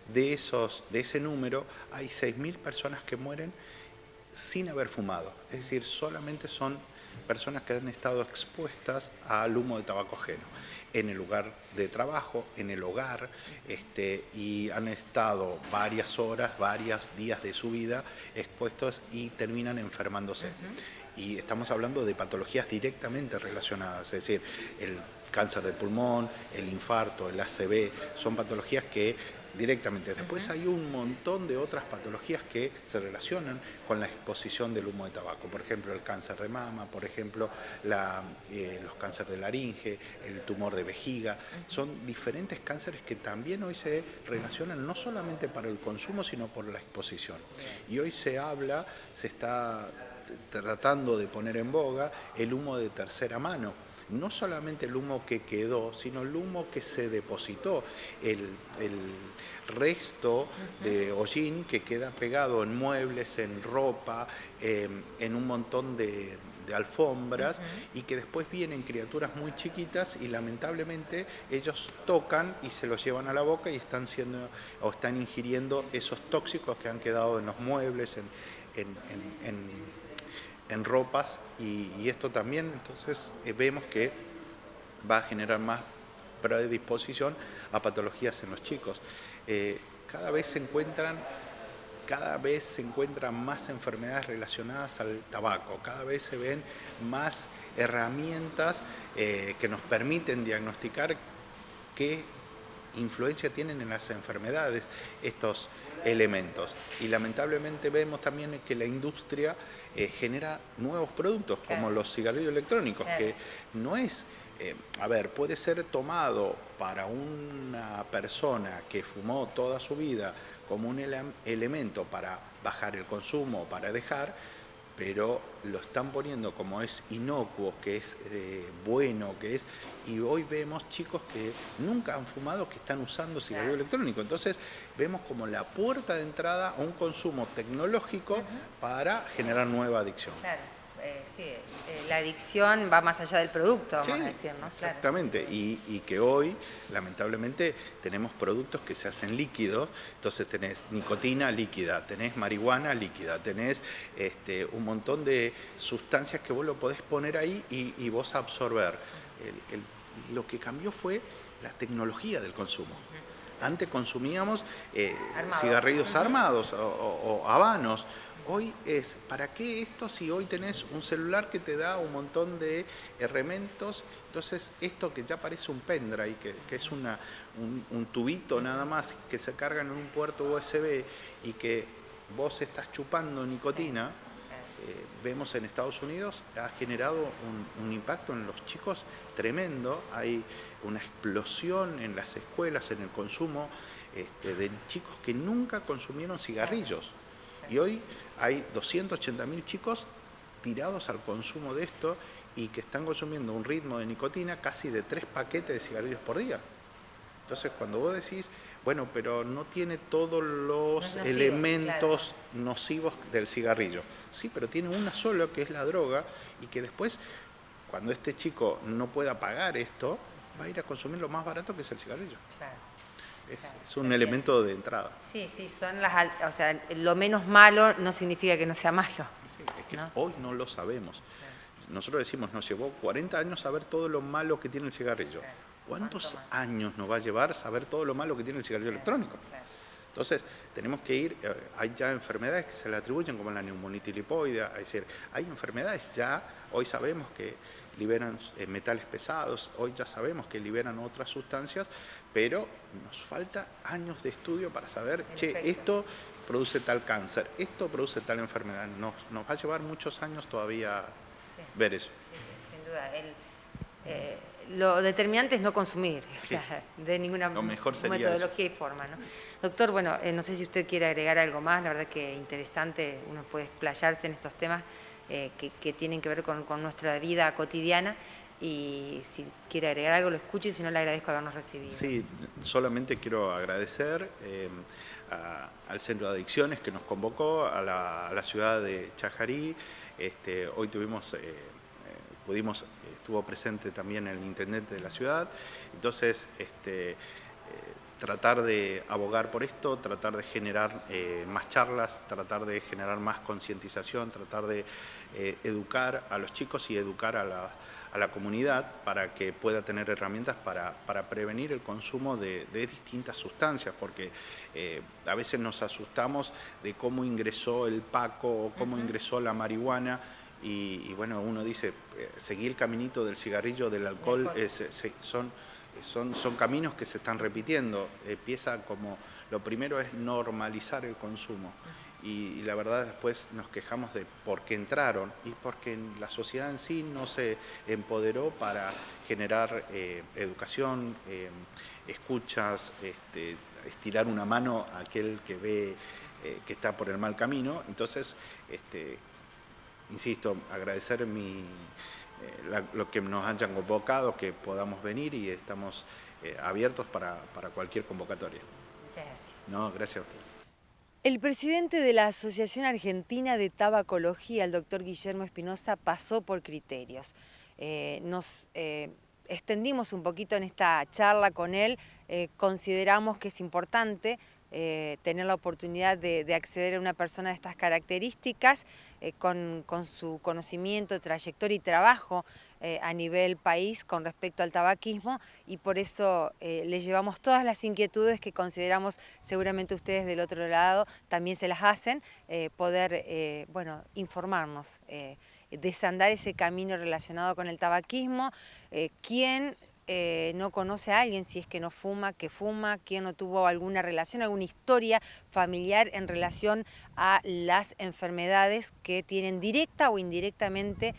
S3: De ese número hay 6.000 personas que mueren sin haber fumado. Es decir, solamente son personas que han estado expuestas al humo de tabaco ajeno en el lugar de trabajo, en el hogar, y han estado varias horas, varios días de su vida expuestos y terminan enfermándose. y estamos hablando de patologías directamente relacionadas, es decir, el cáncer de pulmón, el infarto, el ACV, son patologías que directamente. Después hay un montón de otras patologías que se relacionan con la exposición del humo de tabaco. Por ejemplo, el cáncer de mama, por ejemplo, los cánceres de laringe, el tumor de vejiga. Son diferentes cánceres que también hoy se relacionan no solamente para el consumo, sino por la exposición. Y hoy se está tratando de poner en boga el humo de tercera mano. No solamente el humo que quedó, sino el humo que se depositó, el resto de hollín que queda pegado en muebles, en ropa, en un montón de alfombras, y que después vienen criaturas muy chiquitas y lamentablemente ellos tocan y se los llevan a la boca y están ingiriendo esos tóxicos que han quedado en los muebles, en ropas, y esto también entonces vemos que va a generar más predisposición a patologías en los chicos. Cada vez se encuentran más enfermedades relacionadas al tabaco, cada vez se ven más herramientas que nos permiten diagnosticar qué influencia tienen en las enfermedades estos elementos. Y lamentablemente vemos también que la industria genera nuevos productos, como los cigarrillos electrónicos, que no es, puede ser tomado para una persona que fumó toda su vida como un elemento para bajar el consumo, para dejar, pero lo están poniendo como es inocuo, que es bueno, y hoy vemos chicos que nunca han fumado que están usando cigarrillo electrónico. Entonces vemos como la puerta de entrada a un consumo tecnológico para generar nueva adicción.
S1: Claro. Sí, la adicción va más allá del producto, vamos a decir, ¿no?
S3: Exactamente, y que hoy, lamentablemente, tenemos productos que se hacen líquidos, entonces tenés nicotina líquida, tenés marihuana líquida, tenés un montón de sustancias que vos lo podés poner ahí y vos absorber. Lo que cambió fue la tecnología del consumo. Antes consumíamos cigarrillos armados o habanos. Hoy es, ¿para qué esto si hoy tenés un celular que te da un montón de elementos? Entonces, esto que ya parece un pendrive, que es un tubito nada más, que se carga en un puerto USB y que vos estás chupando nicotina, vemos en Estados Unidos, ha generado un impacto en los chicos tremendo. Hay una explosión en las escuelas, en el consumo de chicos que nunca consumieron cigarrillos. Y hoy hay 280.000 chicos tirados al consumo de esto y que están consumiendo un ritmo de nicotina casi de 3 paquetes de cigarrillos por día. Entonces, cuando vos decís, bueno, pero no tiene todos los elementos nocivos del cigarrillo. Sí, pero tiene una sola, que es la droga, y que después, cuando este chico no pueda pagar esto, va a ir a consumir lo más barato, que es el cigarrillo. Claro. Es un elemento de entrada.
S1: Sí, son lo menos malo no significa que no sea malo.
S3: Sí, es que hoy no lo sabemos. Nosotros decimos, nos llevó 40 años saber todo lo malo que tiene el cigarrillo. ¿Cuántos años nos va a llevar saber todo lo malo que tiene el cigarrillo electrónico? Entonces, tenemos que ir, hay ya enfermedades que se le atribuyen como la neumonitis lipoidea, es decir, hay enfermedades ya, hoy sabemos que liberan metales pesados, hoy ya sabemos que liberan otras sustancias, pero nos falta años de estudio para saber, esto produce tal cáncer, esto produce tal enfermedad. Nos va a llevar muchos años todavía ver eso.
S1: Sí, sin duda. Lo determinante es no consumir, de ninguna metodología y forma, ¿no? Doctor, bueno, no sé si usted quiere agregar algo más, la verdad que interesante, uno puede explayarse en estos temas que tienen que ver con nuestra vida cotidiana, y si quiere agregar algo lo escucho, y si no, le agradezco habernos recibido.
S3: Sí, solamente quiero agradecer al Centro de Adicciones que nos convocó, a la ciudad de Chajarí. Hoy estuvo presente también el intendente de la ciudad, entonces tratar de abogar por esto, tratar de generar más charlas, tratar de generar más concientización, tratar de educar a los chicos y educar a la comunidad para que pueda tener herramientas para prevenir el consumo de distintas sustancias, porque a veces nos asustamos de cómo ingresó el paco o cómo ingresó la marihuana, y bueno, uno dice, seguir el caminito del cigarrillo, del alcohol, son caminos que se están repitiendo. Empieza como, lo primero es normalizar el consumo. Y la verdad después nos quejamos de por qué entraron y porque la sociedad en sí no se empoderó para generar educación, escuchas, estirar una mano a aquel que ve que está por el mal camino. Entonces, insisto, agradecer lo que nos hayan convocado, que podamos venir y estamos abiertos para cualquier convocatoria.
S1: Muchas gracias.
S3: No, gracias a usted.
S1: El presidente de la Asociación Argentina de Tabacología, el doctor Guillermo Espinosa, pasó por Criterios. Nos extendimos un poquito en esta charla con él, consideramos que es importante tener la oportunidad de acceder a una persona de estas características, con su conocimiento, trayectoria y trabajo a nivel país con respecto al tabaquismo, y por eso le llevamos todas las inquietudes que consideramos seguramente ustedes del otro lado también se las hacen, poder bueno, informarnos, desandar ese camino relacionado con el tabaquismo. ¿Quién no conoce a alguien, si es que no fuma, que fuma? ¿Quién no tuvo alguna relación, alguna historia familiar en relación a las enfermedades que tienen directa o indirectamente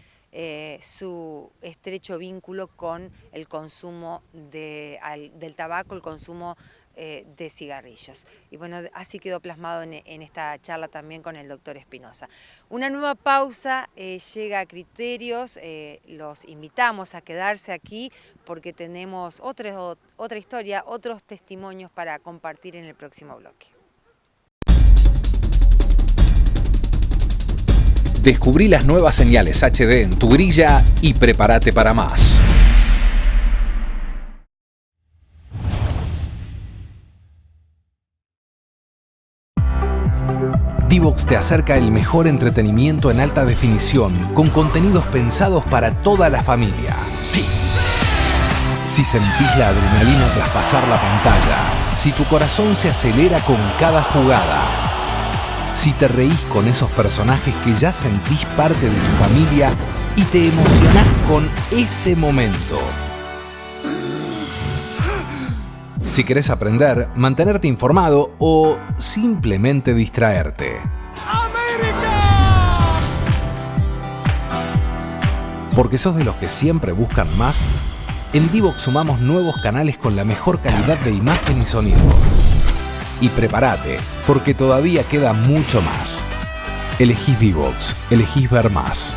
S1: su estrecho vínculo con el consumo del tabaco, el consumo de cigarrillos? Y bueno, así quedó plasmado en esta charla también con el doctor Espinosa. Una nueva pausa llega a Criterios, los invitamos a quedarse aquí porque tenemos otra historia, otros testimonios para compartir en el próximo bloque.
S4: Descubrí las nuevas señales HD en tu grilla y prepárate para más. Divox te acerca el mejor entretenimiento en alta definición, con contenidos pensados para toda la familia. Sí. Si sentís la adrenalina tras pasar la pantalla, si tu corazón se acelera con cada jugada, si te reís con esos personajes que ya sentís parte de tu familia y te emocionás con ese momento. Si querés aprender, mantenerte informado o simplemente distraerte. ¡América! Porque sos de los que siempre buscan más, en Divox sumamos nuevos canales con la mejor calidad de imagen y sonido. Y prepárate, porque todavía queda mucho más. Elegís Divox, elegís ver más.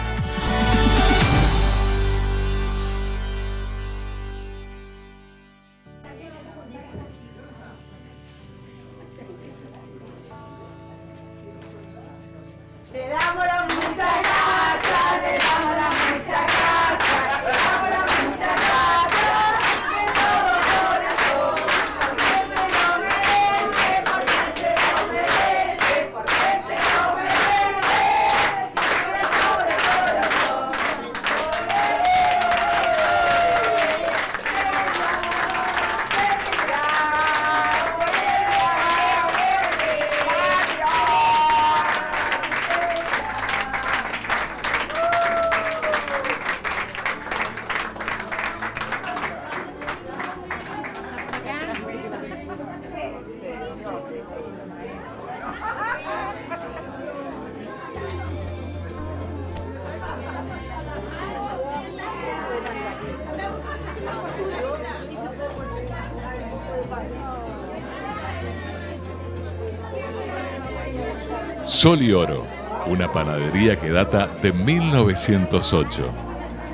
S2: Sol y Oro, una panadería que data de 1908.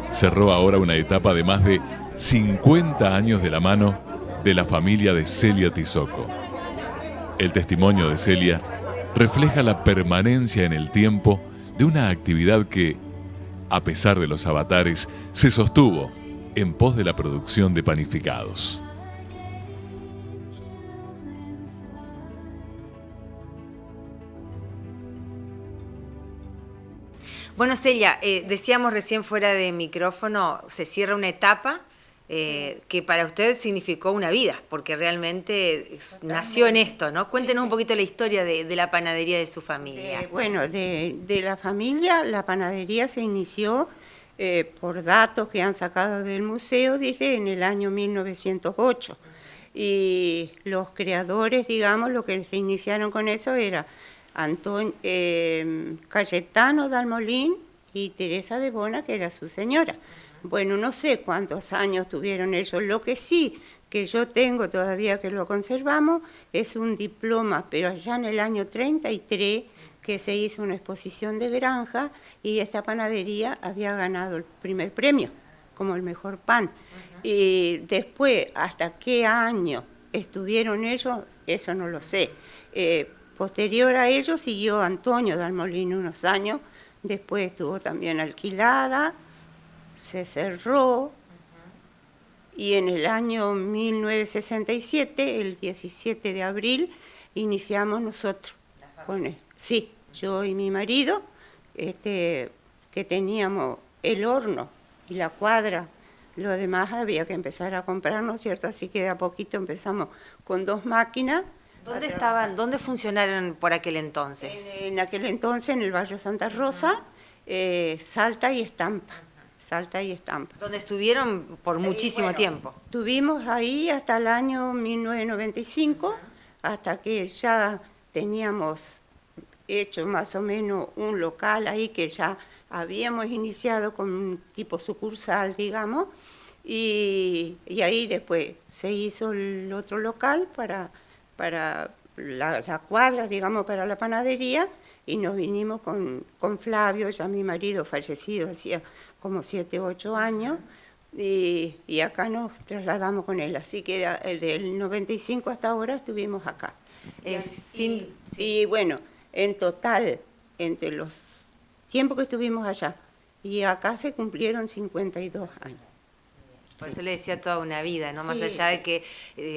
S2: Cerró ahora una etapa de más de 50 años de la mano de la familia de Celia Tizoco. El testimonio de Celia refleja la permanencia en el tiempo de una actividad que, a pesar de los avatares, se sostuvo en pos de la producción de panificados.
S1: Bueno, Celia, decíamos recién fuera de micrófono, se cierra una etapa que para usted significó una vida, porque realmente nació en esto, ¿no? Cuéntenos un poquito la historia de la panadería de su familia.
S5: Bueno, de la familia, la panadería se inició por datos que han sacado del museo, dice, en el año 1908. Y los creadores, digamos, lo que se iniciaron con eso era Cayetano Dalmolín y Teresa de Bona, que era su señora. Bueno, no sé cuántos años tuvieron ellos, lo que sí que yo tengo todavía que lo conservamos es un diploma, pero allá en el año 33 que se hizo una exposición de granja y esta panadería había ganado el primer premio como el mejor pan. Y después, hasta qué año estuvieron ellos, eso no lo sé. Posterior a ellos siguió Antonio Dalmolín unos años, después estuvo también alquilada, se cerró, y en el año 1967, el 17 de abril, iniciamos nosotros. Sí, yo y mi marido, que teníamos el horno y la cuadra, lo demás había que empezar a comprar, ¿no es cierto? Así que de a poquito empezamos con 2 máquinas.
S1: ¿Dónde estaban, dónde funcionaron por aquel entonces?
S5: En aquel entonces, en el barrio Santa Rosa, Salta y Estampa. Salta y Estampa.
S1: Donde estuvieron por muchísimo tiempo.
S5: Estuvimos ahí hasta el año 1995, hasta que ya teníamos hecho más o menos un local ahí que ya habíamos iniciado con un tipo sucursal, digamos, y ahí después se hizo el otro local para la cuadra, digamos, para la panadería, y nos vinimos con Flavio, ya mi marido fallecido hacía como 7 u 8 años, y acá nos trasladamos con él. Así que del 95 hasta ahora estuvimos acá. Y bueno, en total, entre los tiempos que estuvimos allá y acá se cumplieron 52 años.
S1: Por eso le decía toda una vida, ¿no?
S5: Sí.
S1: Más allá de que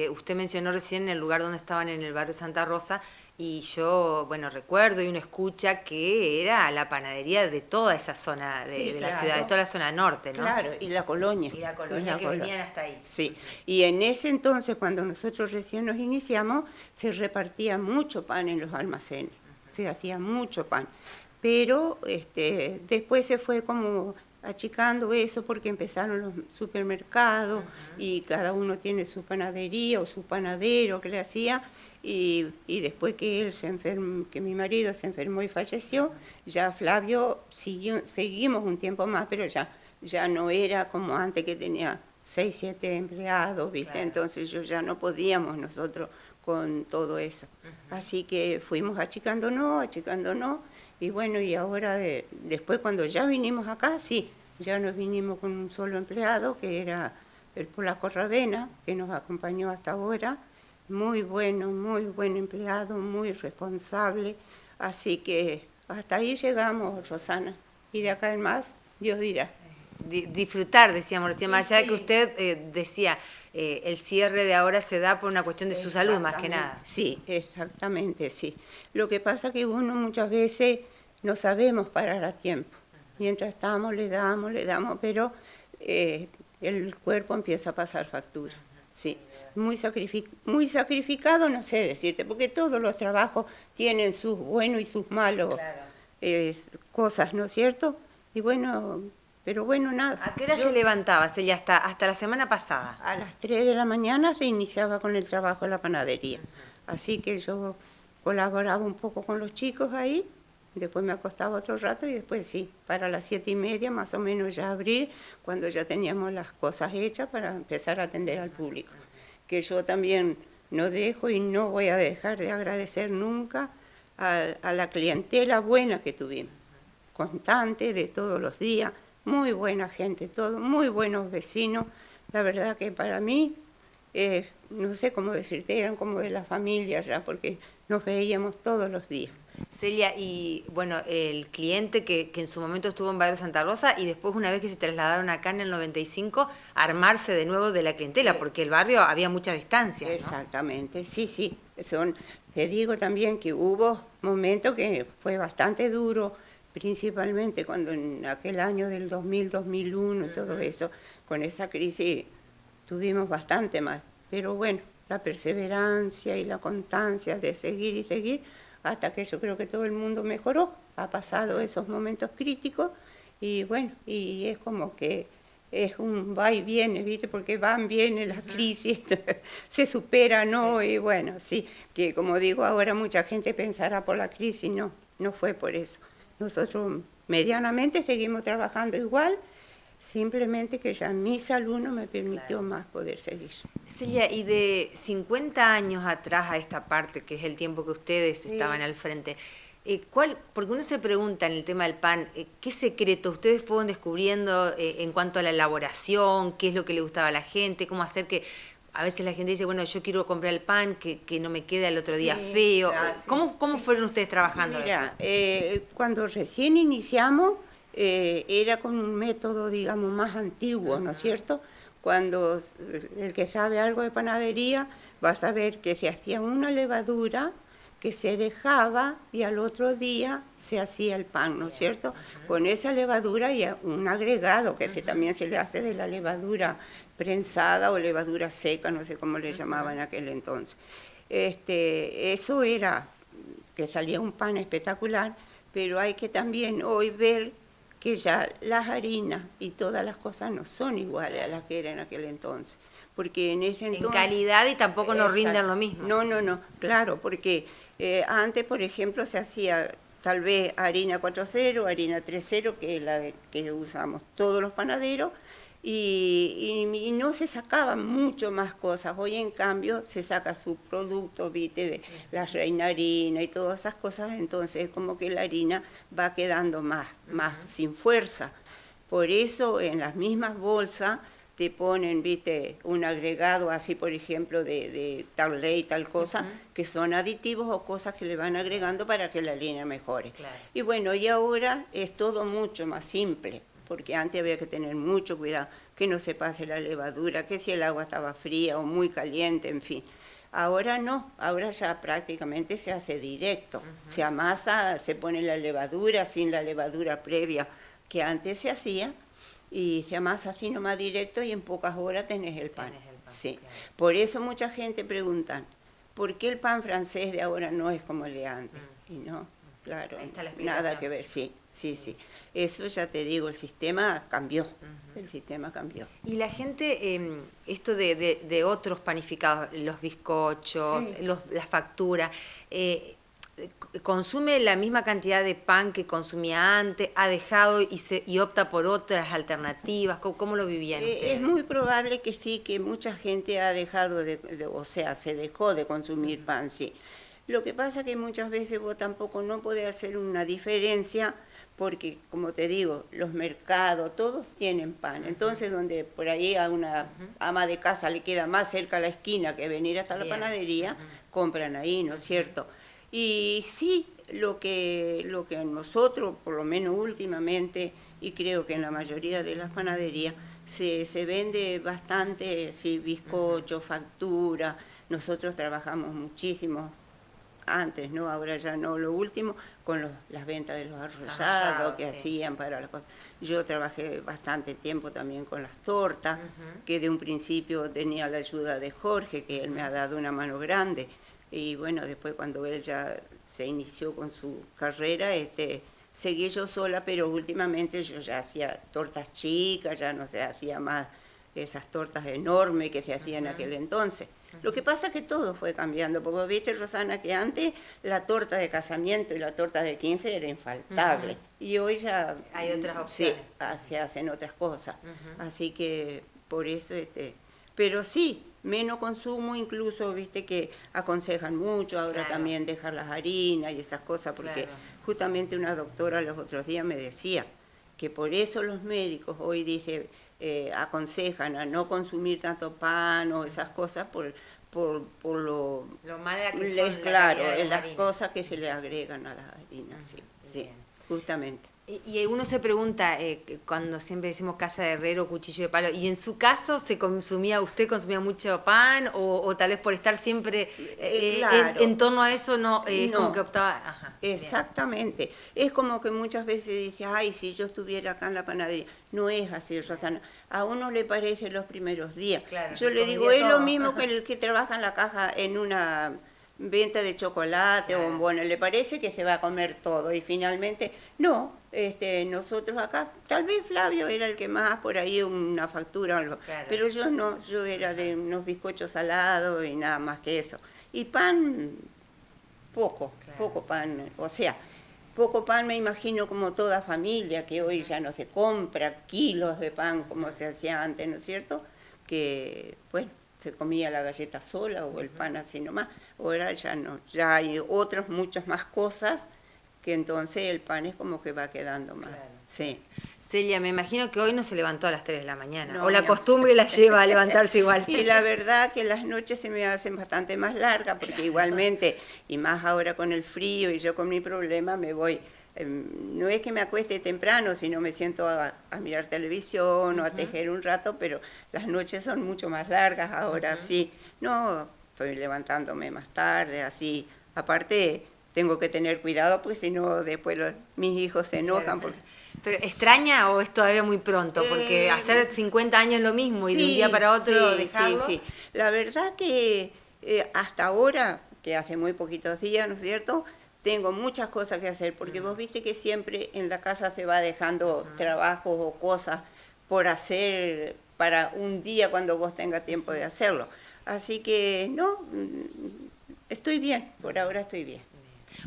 S1: usted mencionó recién el lugar donde estaban en el barrio Santa Rosa, y yo, bueno, recuerdo y uno escucha que era la panadería de toda esa zona de la ciudad, de toda la zona norte, ¿no?
S5: Claro, y la colonia.
S1: Y la colonia que venían hasta ahí.
S5: Sí, y en ese entonces, cuando nosotros recién nos iniciamos, se repartía mucho pan en los almacenes, se hacía mucho pan. Pero después se fue como achicando eso porque empezaron los supermercados y cada uno tiene su panadería o su panadero que le hacía, y después que que mi marido se enfermó y falleció, ya Flavio seguimos un tiempo más, pero ya no era como antes que tenía 6, 7 empleados, ¿viste? Claro. Entonces ya no podíamos nosotros con todo eso. Así que fuimos achicándonos, y bueno, y ahora después cuando ya vinimos acá, sí, ya nos vinimos con un solo empleado, que era el polaco Ravena, que nos acompañó hasta ahora. Muy bueno, muy buen empleado, muy responsable. Así que hasta ahí llegamos, Rosana. Y de acá en más, Dios dirá.
S1: Disfrutar, decíamos recién, más allá de que
S5: Sí.
S1: usted decía, el cierre de ahora se da por una cuestión de su salud, más que nada.
S5: Sí, exactamente, sí. Lo que pasa es que uno muchas veces no sabemos parar a tiempo. Mientras estamos, le damos, pero el cuerpo empieza a pasar factura, sí. Muy sacrificado, no sé decirte, porque todos los trabajos tienen sus buenos y sus malos cosas, ¿no es cierto? Y bueno, pero bueno, nada.
S1: ¿A qué hora se levantaba, Celia, hasta la semana pasada?
S5: A las 3 de la mañana se iniciaba con el trabajo en la panadería. Así que yo colaboraba un poco con los chicos ahí, después me acostaba otro rato y después sí, para las 7:30 más o menos ya abrir, cuando ya teníamos las cosas hechas para empezar a atender al público. Que yo también no dejo y no voy a dejar de agradecer nunca a la clientela buena que tuvimos, constante de todos los días, muy buena gente, todo, muy buenos vecinos. La verdad que para mí, no sé cómo decirte, eran como de la familia ya, porque nos veíamos todos los días.
S1: Celia, y bueno, el cliente que en su momento estuvo en Barrio Santa Rosa y después una vez que se trasladaron acá en el 95, armarse de nuevo de la clientela, porque el barrio había mucha distancia, ¿no?
S5: Exactamente, sí. Te digo también que hubo momentos que fue bastante duro, principalmente cuando en aquel año del 2000, 2001 y todo eso, con esa crisis estuvimos bastante mal. Pero bueno, la perseverancia y la constancia de seguir y seguir, hasta que yo creo que todo el mundo mejoró, ha pasado esos momentos críticos y bueno, y es como que es un va y viene, ¿viste? Porque van, vienen las crisis, se superan, ¿no? Y bueno, sí, que como digo ahora mucha gente pensará por la crisis, no fue por eso. Nosotros medianamente seguimos trabajando igual, simplemente que ya mi salud no me permitió más poder seguir.
S1: Celia, y de 50 años atrás a esta parte, que es el tiempo que ustedes estaban al frente, porque uno se pregunta en el tema del pan, ¿qué secretos ustedes fueron descubriendo en cuanto a la elaboración? ¿Qué es lo que le gustaba a la gente? ¿Cómo hacer que a veces la gente dice, bueno, yo quiero comprar el pan, que no me quede al otro día feo?
S5: Claro,
S1: ¿Cómo fueron ustedes trabajando
S5: Mira,
S1: eso?
S5: Cuando recién iniciamos, era con un método, digamos, más antiguo, ¿no es cierto? Cuando el que sabe algo de panadería va a saber que se hacía una levadura que se dejaba y al otro día se hacía el pan, ¿no es cierto? Con esa levadura y un agregado que también se le hace de la levadura prensada o levadura seca, no sé cómo le llamaban en aquel entonces. Eso era que salía un pan espectacular, pero hay que también hoy ver que ya las harinas y todas las cosas no son iguales a las que eran en aquel entonces. Porque en ese entonces...
S1: En calidad y tampoco nos rinden lo mismo.
S5: No, claro, porque antes, por ejemplo, se hacía tal vez harina 4.0, harina 3.0, que es la que usamos todos los panaderos, y no se sacaban mucho más cosas. Hoy, en cambio, se saca su producto, ¿viste? De la reina harina y todas esas cosas, entonces como que la harina va quedando más sin fuerza. Por eso, en las mismas bolsas te ponen, ¿viste? Un agregado así, por ejemplo, de tal ley, tal cosa, que son aditivos o cosas que le van agregando para que la harina mejore. Claro. Y bueno, y ahora es todo mucho más simple, porque antes había que tener mucho cuidado, que no se pase la levadura, que si el agua estaba fría o muy caliente, en fin. Ahora no, ahora ya prácticamente se hace directo, se amasa, se pone la levadura sin la levadura previa que antes se hacía, y se amasa así nomás directo y en pocas horas tenés el pan. Sí. Claro. Por eso mucha gente pregunta, ¿por qué el pan francés de ahora no es como el de antes? Y no, claro, nada que ver, sí. Eso ya te digo, el sistema cambió, el sistema cambió.
S1: Y la gente, esto de otros panificados, los bizcochos, la factura, consume la misma cantidad de pan que consumía antes, ha dejado y opta por otras alternativas. ¿Cómo lo vivían ustedes?
S5: Es muy probable que sí, que mucha gente ha dejado se dejó de consumir pan, sí. Lo que pasa es que muchas veces vos tampoco no podés hacer una diferencia, porque, como te digo, los mercados, todos tienen pan. Entonces, donde por ahí a una ama de casa le queda más cerca a la esquina que venir hasta la panadería, compran ahí, ¿no es cierto? Y sí, lo que nosotros, por lo menos últimamente, y creo que en la mayoría de las panaderías, se vende bastante, sí, bizcocho, factura. Nosotros trabajamos muchísimo antes, ¿no? Ahora ya no, lo último, con las ventas de los arrollados que hacían para las cosas. Yo trabajé bastante tiempo también con las tortas, que de un principio tenía la ayuda de Jorge, que él me ha dado una mano grande. Y bueno, después cuando él ya se inició con su carrera, seguí yo sola, pero últimamente yo ya hacía tortas chicas, ya no se hacía más esas tortas enormes que se hacían en aquel entonces. Lo que pasa es que todo fue cambiando, porque viste, Rosana, que antes la torta de casamiento y la torta de 15 era infaltable. Y hoy ya...
S1: Hay otras opciones.
S5: Sí, se hacen otras cosas. Así que por eso... Pero sí, menos consumo, incluso, viste, que aconsejan mucho ahora también dejar las harinas y esas cosas, porque justamente una doctora los otros días me decía que por eso los médicos hoy aconsejan a no consumir tanto pan o esas cosas por lo
S1: mala que son
S5: claro, en las cosas que se le agregan a las harinas, sí, justamente.
S1: Y uno se pregunta, cuando siempre decimos casa de herrero, cuchillo de palo, ¿y en su caso usted consumía mucho pan o tal vez por estar siempre
S5: Claro.
S1: en torno a eso no es
S5: No.
S1: como que optaba? Ajá, bien.
S5: Exactamente. Es como que muchas veces dije, ay, si yo estuviera acá en la panadería. No es así, Rosana. A uno le parece los primeros días.
S1: Claro,
S5: Yo le digo,
S1: comería
S5: es lo
S1: todo.
S5: mismo que el que trabaja en la caja en una venta de chocolate
S1: Claro.
S5: o bombones. Le parece que se va a comer todo y finalmente no. Nosotros acá, tal vez Flavio era el que más por ahí una factura o algo,
S1: Claro.
S5: pero yo no, yo era de unos bizcochos salados y nada más que eso. Y pan, poco,
S1: Claro.
S5: poco pan, o sea, poco pan me imagino como toda familia, que hoy ya no se compra kilos de pan como se hacía antes, ¿no es cierto? Que, bueno, se comía la galleta sola o el pan así nomás, ahora ya no, ya hay otras muchas más cosas que entonces el pan es como que va quedando más.
S1: Claro.
S5: Sí.
S1: Celia, me imagino que hoy no se levantó a las 3 de la mañana,
S5: No,
S1: o la
S5: no.
S1: costumbre la lleva a levantarse igual.
S5: Y la verdad que las noches se me hacen bastante más largas, porque igualmente, y más ahora con el frío y yo con mi problema, me voy, no es que me acueste temprano, sino me siento a mirar televisión o a tejer un rato, pero las noches son mucho más largas ahora, sí. No, estoy levantándome más tarde, así. Aparte, tengo que tener cuidado, porque si no, después mis hijos se enojan. Porque
S1: ¿Pero extraña o es todavía muy pronto? Porque hacer 50 años lo mismo y de un día para otro dejarlo.
S5: Sí. La verdad que hasta ahora, que hace muy poquitos días, ¿no es cierto?, tengo muchas cosas que hacer, porque vos viste que siempre en la casa se va dejando trabajos o cosas por hacer para un día cuando vos tengas tiempo de hacerlo. Así que, no, estoy bien, por ahora estoy bien.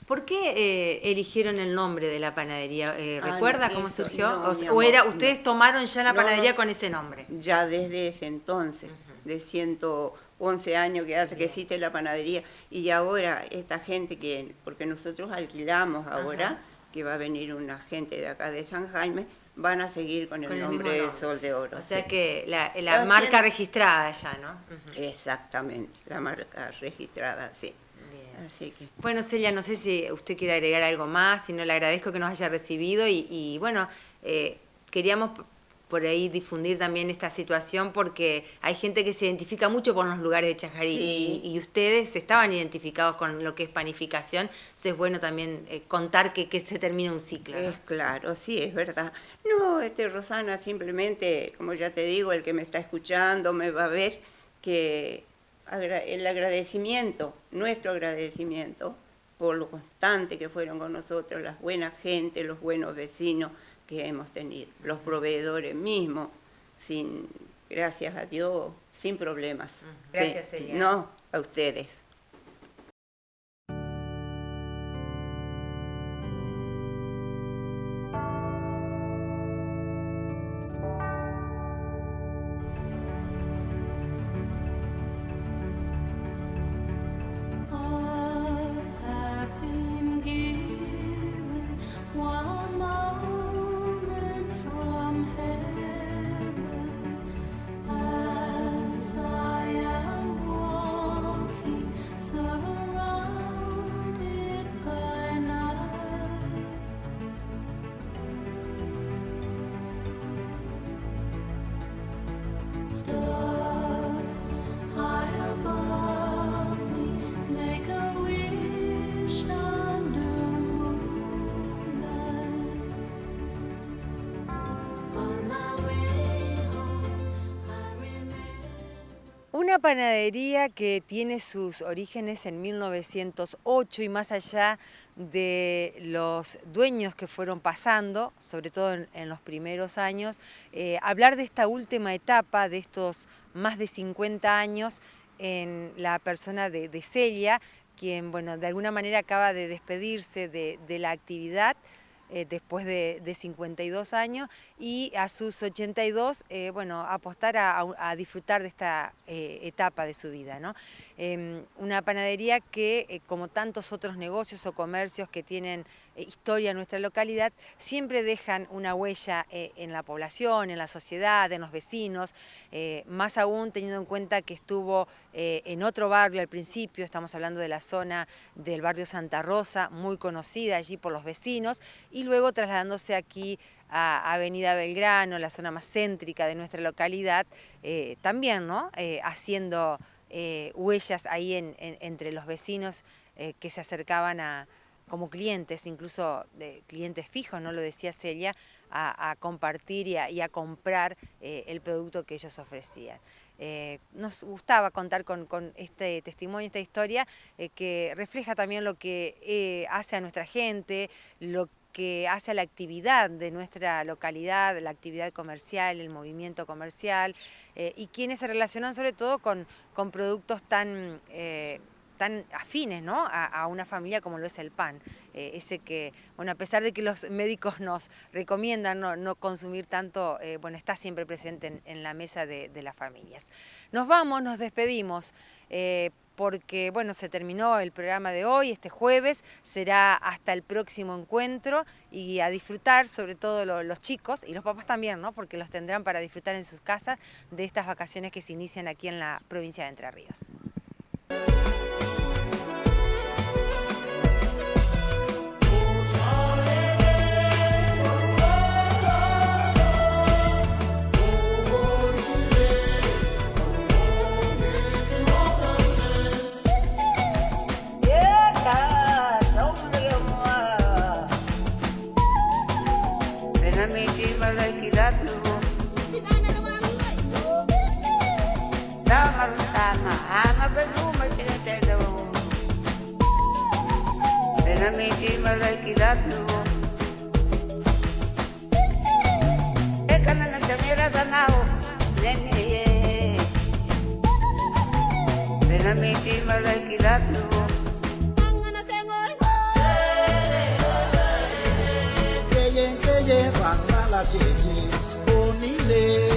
S1: ¿Por qué eligieron el nombre de la panadería? ¿Recuerda
S5: no,
S1: cómo
S5: eso,
S1: surgió?
S5: no, mi
S1: ¿O
S5: amor,
S1: era
S5: no.
S1: ustedes tomaron ya la
S5: No,
S1: panadería
S5: no.
S1: con ese nombre?
S5: Ya desde ese entonces, de 111 años que hace que existe la panadería, y ahora esta gente que, porque nosotros alquilamos ahora, que va a venir una gente de acá de San Jaime, van a seguir con el nombre de Sol de Oro.
S1: O sea
S5: sí.
S1: que la marca registrada ya, ¿no?
S5: Exactamente, la marca registrada, sí.
S1: Bien.
S5: Así que...
S1: Bueno, Celia, no sé si usted quiere agregar algo más, si no, le agradezco que nos haya recibido y bueno, queríamos por ahí difundir también esta situación porque hay gente que se identifica mucho con los lugares de Chajarí
S5: Sí.
S1: y ustedes estaban identificados con lo que es panificación, entonces es bueno también contar que se termina un ciclo, ¿no?
S5: Es claro, sí, es verdad. No, Rosana, simplemente, como ya te digo, el que me está escuchando me va a ver que el agradecimiento, nuestro agradecimiento por lo constante que fueron con nosotros, las buenas gente, los buenos vecinos que hemos tenido, los proveedores mismos, gracias a Dios, sin problemas.
S1: Gracias,
S5: Sí.
S1: Celia.
S5: No, a ustedes.
S1: Una panadería que tiene sus orígenes en 1908 y más allá de los dueños que fueron pasando, sobre todo en los primeros años, hablar de esta última etapa, de estos más de 50 años en la persona de Celia, quien, bueno, de alguna manera acaba de despedirse de la actividad después de 52 años y a sus 82, bueno, apostar a disfrutar de esta etapa de su vida, ¿no? Una panadería que, como tantos otros negocios o comercios que tienen historia en nuestra localidad, siempre dejan una huella en la población, en la sociedad, en los vecinos, más aún teniendo en cuenta que estuvo en otro barrio al principio, estamos hablando de la zona del barrio Santa Rosa, muy conocida allí por los vecinos, y luego trasladándose aquí a Avenida Belgrano, la zona más céntrica de nuestra localidad, también, ¿no? Haciendo huellas ahí entre los vecinos que se acercaban como clientes, incluso de clientes fijos, ¿no? Lo decía Celia, a compartir y a comprar el producto que ellos ofrecían. Nos gustaba contar con este testimonio, esta historia, que refleja también lo que hace a nuestra gente, lo que hace a la actividad de nuestra localidad, la actividad comercial, el movimiento comercial, y quienes se relacionan sobre todo con productos tan afines, ¿no? a una familia como lo es el pan. Ese que, bueno, a pesar de que los médicos nos recomiendan no consumir tanto, bueno, está siempre presente en la mesa de las familias. Nos vamos, nos despedimos, porque, bueno, se terminó el programa de hoy, este jueves, será hasta el próximo encuentro y a disfrutar, sobre todo los chicos y los papás también, ¿no? Porque los tendrán para disfrutar en sus casas de estas vacaciones que se inician aquí en la provincia de Entre Ríos.
S6: Que llevan a la chichi, unile.